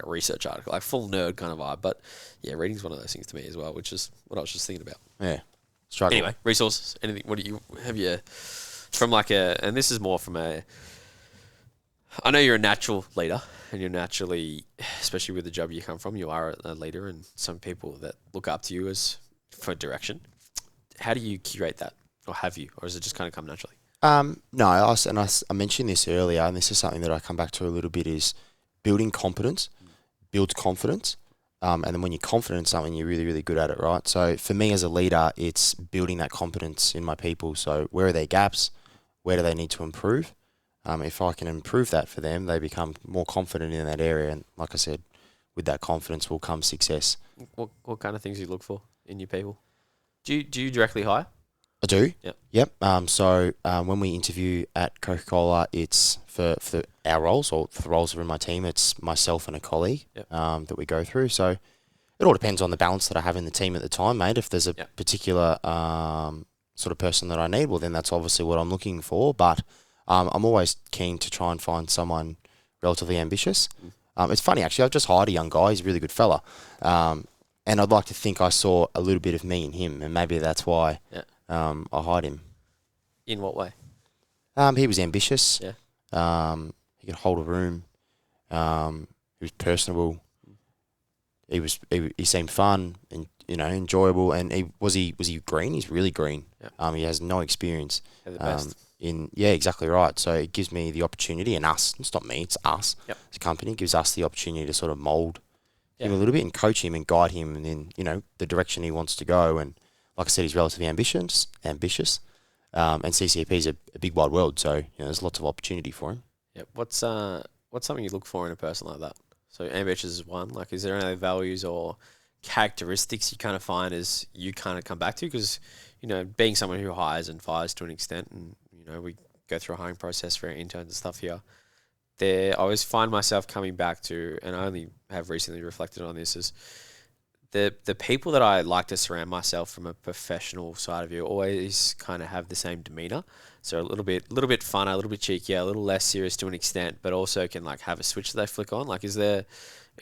research article, like full nerd kind of vibe. But yeah, reading's one of those things to me as well, which is what I was just thinking about. Yeah. Struggle. Anyway, resources, anything, what do you, have you, from like and this is more from I know you're a natural leader and you're naturally, especially with the job you come from, you are a leader and some people that look up to you as for direction. How do you curate that, or have you, or does it just kind of come naturally? No, I mentioned this earlier, and this is something that I come back to a little bit, is building competence, builds confidence, and then when you're confident in something, you're really, really good at it, right? So for me as a leader, it's building that competence in my people. So where are their gaps? Where do they need to improve? If I can improve that for them, they become more confident in that area, and like I said, with that confidence will come success. What kind of things do you look for in your people? Do you directly hire? I do. Yep. So when we interview at Coca-Cola, it's for our roles, or for the roles that are in my team, it's myself and a colleague that we go through. So it all depends on the balance that I have in the team at the time, mate. If there's a particular sort of person that I need, well, then that's obviously what I'm looking for. But I'm always keen to try and find someone relatively ambitious. It's funny, actually. I've just hired a young guy. He's a really good fella. And I'd like to think I saw a little bit of me in him, and maybe that's why I hired him. In what way? He was ambitious. Yeah. He could hold a room. He was personable. He seemed fun and enjoyable. And was he green? He's really green. Yep. He has no experience. They're the best. Exactly right. So it gives me the opportunity, and us. It's not me. It's us. Yep. As a company, it gives us the opportunity to sort of mould him a little bit and coach him and guide him, and then the direction he wants to go. And like I said, he's relatively ambitious. And CCP is a big wide world, so there's lots of opportunity for him. Yeah. What's something you look for in a person like that? So ambitious is one. Like, is there any values or characteristics you kind of find as you kind of come back to? Because being someone who hires and fires to an extent, and we go through a hiring process for our interns and stuff here. I always find myself coming back to, and I only have recently reflected on this, is the people that I like to surround myself from a professional side of view always kind of have the same demeanor. So a little bit funner, a little bit cheekier, a little less serious to an extent, but also can like have a switch that they flick on. Like, is there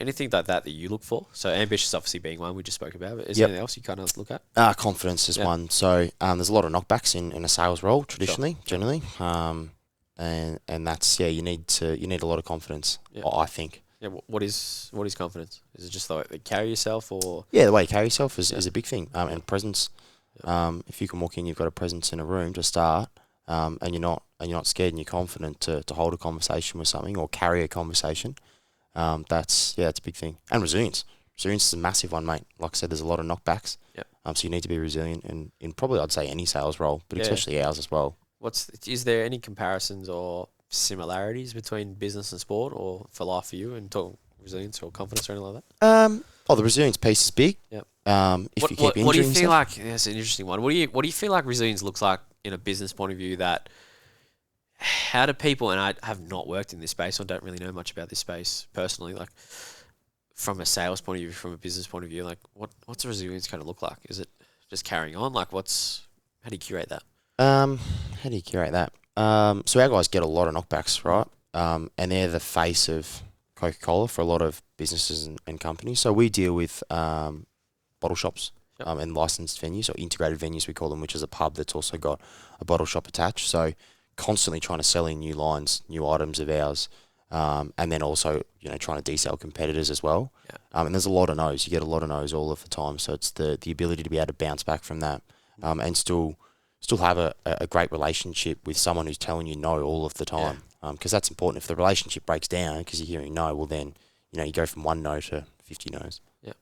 anything like that you look for? So ambitious obviously being one we just spoke about, but is there anything else you kind of look at? Confidence is one. So there's a lot of knockbacks in a sales role traditionally, generally. And that's you need a lot of confidence. I think. Yeah. What is confidence? Is it just the way you carry yourself, or Yeah, the way you carry yourself is a big thing. And presence. If you can walk in, you've got a presence in a room to start, and you're not scared and you're confident to hold a conversation with something or carry a conversation. That's a big thing. And resilience. Resilience is a massive one, mate. Like I said, there's a lot of knockbacks. Yep. So you need to be resilient in probably I'd say any sales role, but especially ours as well. Is there any comparisons or similarities between business and sport, or for life for you, and talk resilience or confidence or anything like that? The resilience piece is big. Yep. If you keep injuring what do you feel yourself. like? That's an interesting one. What do you feel like resilience looks like in a business point of view? That how do people, and I have not worked in this space, so I don't really know much about this space personally. Like from a sales point of view, from a business point of view, like what's resilience kind of look like? Is it just carrying on? Like how do you curate that? How do you curate that? So our guys get a lot of knockbacks, right? And they're the face of Coca-Cola for a lot of businesses and companies. So we deal with bottle shops and licensed venues, or integrated venues we call them, which is a pub that's also got a bottle shop attached. So constantly trying to sell in new lines, new items of ours, and then also trying to desell competitors as well. Yeah. And there's a lot of no's. You get a lot of no's all of the time. So it's the ability to be able to bounce back from that, and still have a great relationship with someone who's telling you no all of the time. Because that's important. If the relationship breaks down because you're hearing no, well then you go from one no to 50 no's. Yeah.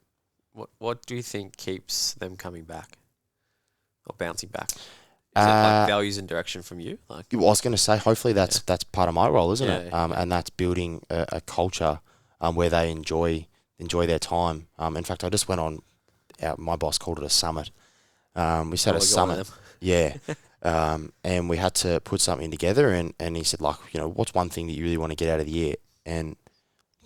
What do you think keeps them coming back or bouncing back? Is it like values and direction from you? Like, well, I was going to say, hopefully that's part of my role, isn't it? And that's building a culture where they enjoy their time. In fact, I just went on. My boss called it a summit. We said a summit. Yeah. And we had to put something together, and he said, like, what's one thing that you really want to get out of the year? And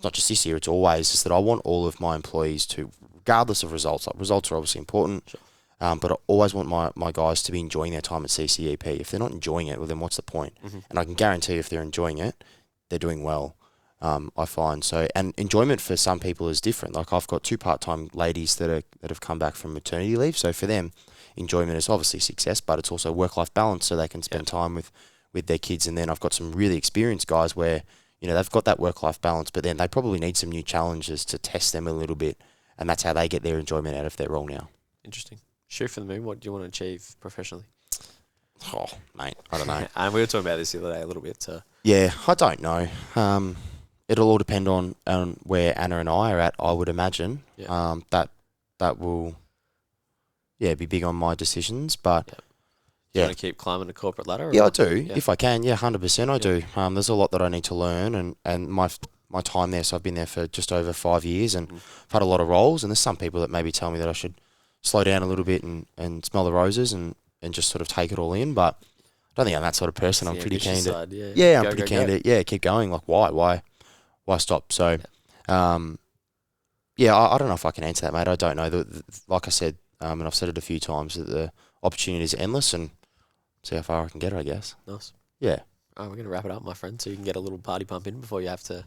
not just this year, it's always just that I want all of my employees to, regardless of results, like results are obviously important, sure. But I always want my guys to be enjoying their time at CCEP. If they're not enjoying it, well, then what's the point? Mm-hmm. And I can guarantee if they're enjoying it, they're doing well, I find. So, and enjoyment for some people is different. Like I've got 2 part-time ladies that have come back from maternity leave. So for them, enjoyment is obviously success, but it's also work-life balance, so they can spend time with their kids. And then I've got some really experienced guys where they've got that work-life balance, but then they probably need some new challenges to test them a little bit, and that's how they get their enjoyment out of their role now. Interesting. Shoot for the moon. What do you want to achieve professionally? Oh, mate, I don't know. And we were talking about this the other day a little bit. So. Yeah, I don't know. It'll all depend on where Anna and I are at, I would imagine. Yeah. That will... be big on my decisions, but you want to keep climbing the corporate ladder? Yeah, I do. If I can, 100% I do. There's a lot that I need to learn, and my time there, so I've been there for just over 5 years, and I've had a lot of roles, and there's some people that maybe tell me that I should slow down a little bit and smell the roses and just sort of take it all in, but I don't think I'm that sort of person. I'm pretty keen to... I'm pretty keen to keep going. Like, why stop? So, I don't know if I can answer that, mate. I don't know. Like I said, and I've said it a few times, that the opportunities are endless, and see how far I can get her, I guess. Nice. Yeah. We're going to wrap it up, my friend, so you can get a little party pump in before you have to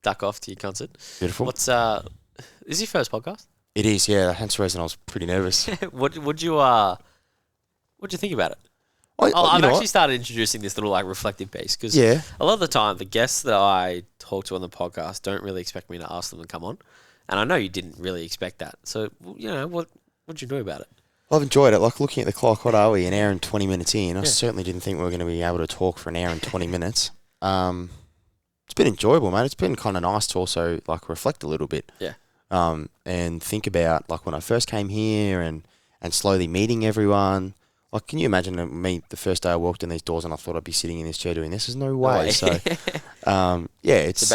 duck off to your concert. Beautiful. Is this your first podcast? It is, yeah. Hence the reason I was pretty nervous. What'd you think about it? I've actually started introducing this little reflective piece, because a lot of the time the guests that I talk to on the podcast don't really expect me to ask them to come on, and I know you didn't really expect that. So what'd you do about it? I've enjoyed it. Like, looking at the clock, what are we, an hour and 20 minutes in? I certainly didn't think we were going to be able to talk for an hour and 20 minutes. It's been enjoyable, mate. It's been kind of nice to also reflect a little bit. Yeah. And think about when I first came here and slowly meeting everyone. Like, can you imagine me the first day I walked in these doors and I thought I'd be sitting in this chair doing this? There's no way. So, it's so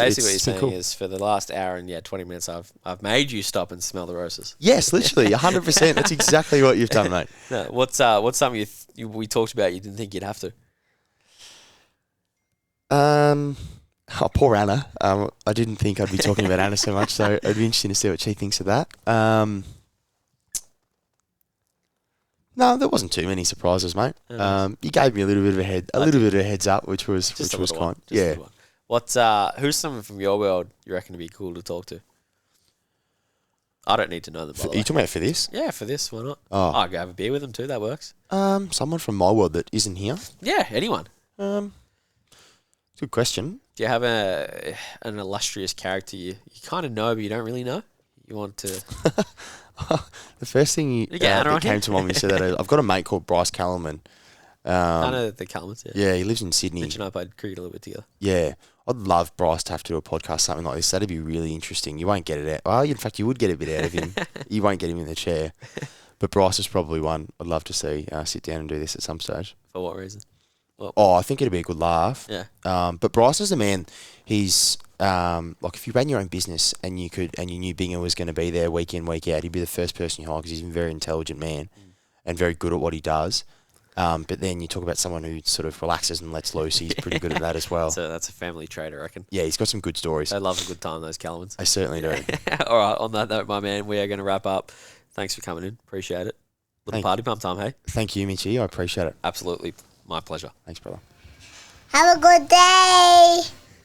basically what you're saying cool. is for the last hour and 20 minutes, I've made you stop and smell the roses. Yes, literally, 100%. That's exactly what you've done, mate. No, what's something we talked about you didn't think you'd have to? Poor Anna. I didn't think I'd be talking about Anna so much, so it'd be interesting to see what she thinks of that. No, there wasn't too many surprises, mate. You gave me a little bit of a heads up, which was kind. Yeah. Who's someone from your world you reckon would be cool to talk to? I don't need to know them. Are you talking about for this? Yeah, for this. Why not? I'll go have a beer with them too. That works. Someone from my world that isn't here. Yeah, anyone. Good question. Do you have an illustrious character you kind of know but you don't really know? You want to... The first thing that came to mind when you said that, I've got a mate called Bryce Callum. I know the Calmans, yeah. Yeah, he lives in Sydney. Mitch and I played cricket a little bit together. Yeah. I'd love Bryce to have to do a podcast, something like this. That'd be really interesting. You won't get it out. Well, in fact, you would get a bit out of him. You won't get him in the chair. But Bryce is probably one I'd love to see sit down and do this at some stage. For what reason? Well, I think it'd be a good laugh. yeah. But Bryce is a man. He's like if you ran your own business and you knew Binger was going to be there week in, week out, he'd be the first person you hire because he's a very intelligent man and very good at what he does. But then you talk about someone who sort of relaxes and lets loose. He's pretty good at that as well. So that's a family trait, I reckon. Yeah, he's got some good stories. They love a good time, those Calmans. They certainly do. All right, on that note, my man, we are going to wrap up. Thanks for coming in. Appreciate it. Little party pump time, hey? Thank you, Mitchie. I appreciate it. Absolutely. My pleasure. Thanks, brother. Have a good day.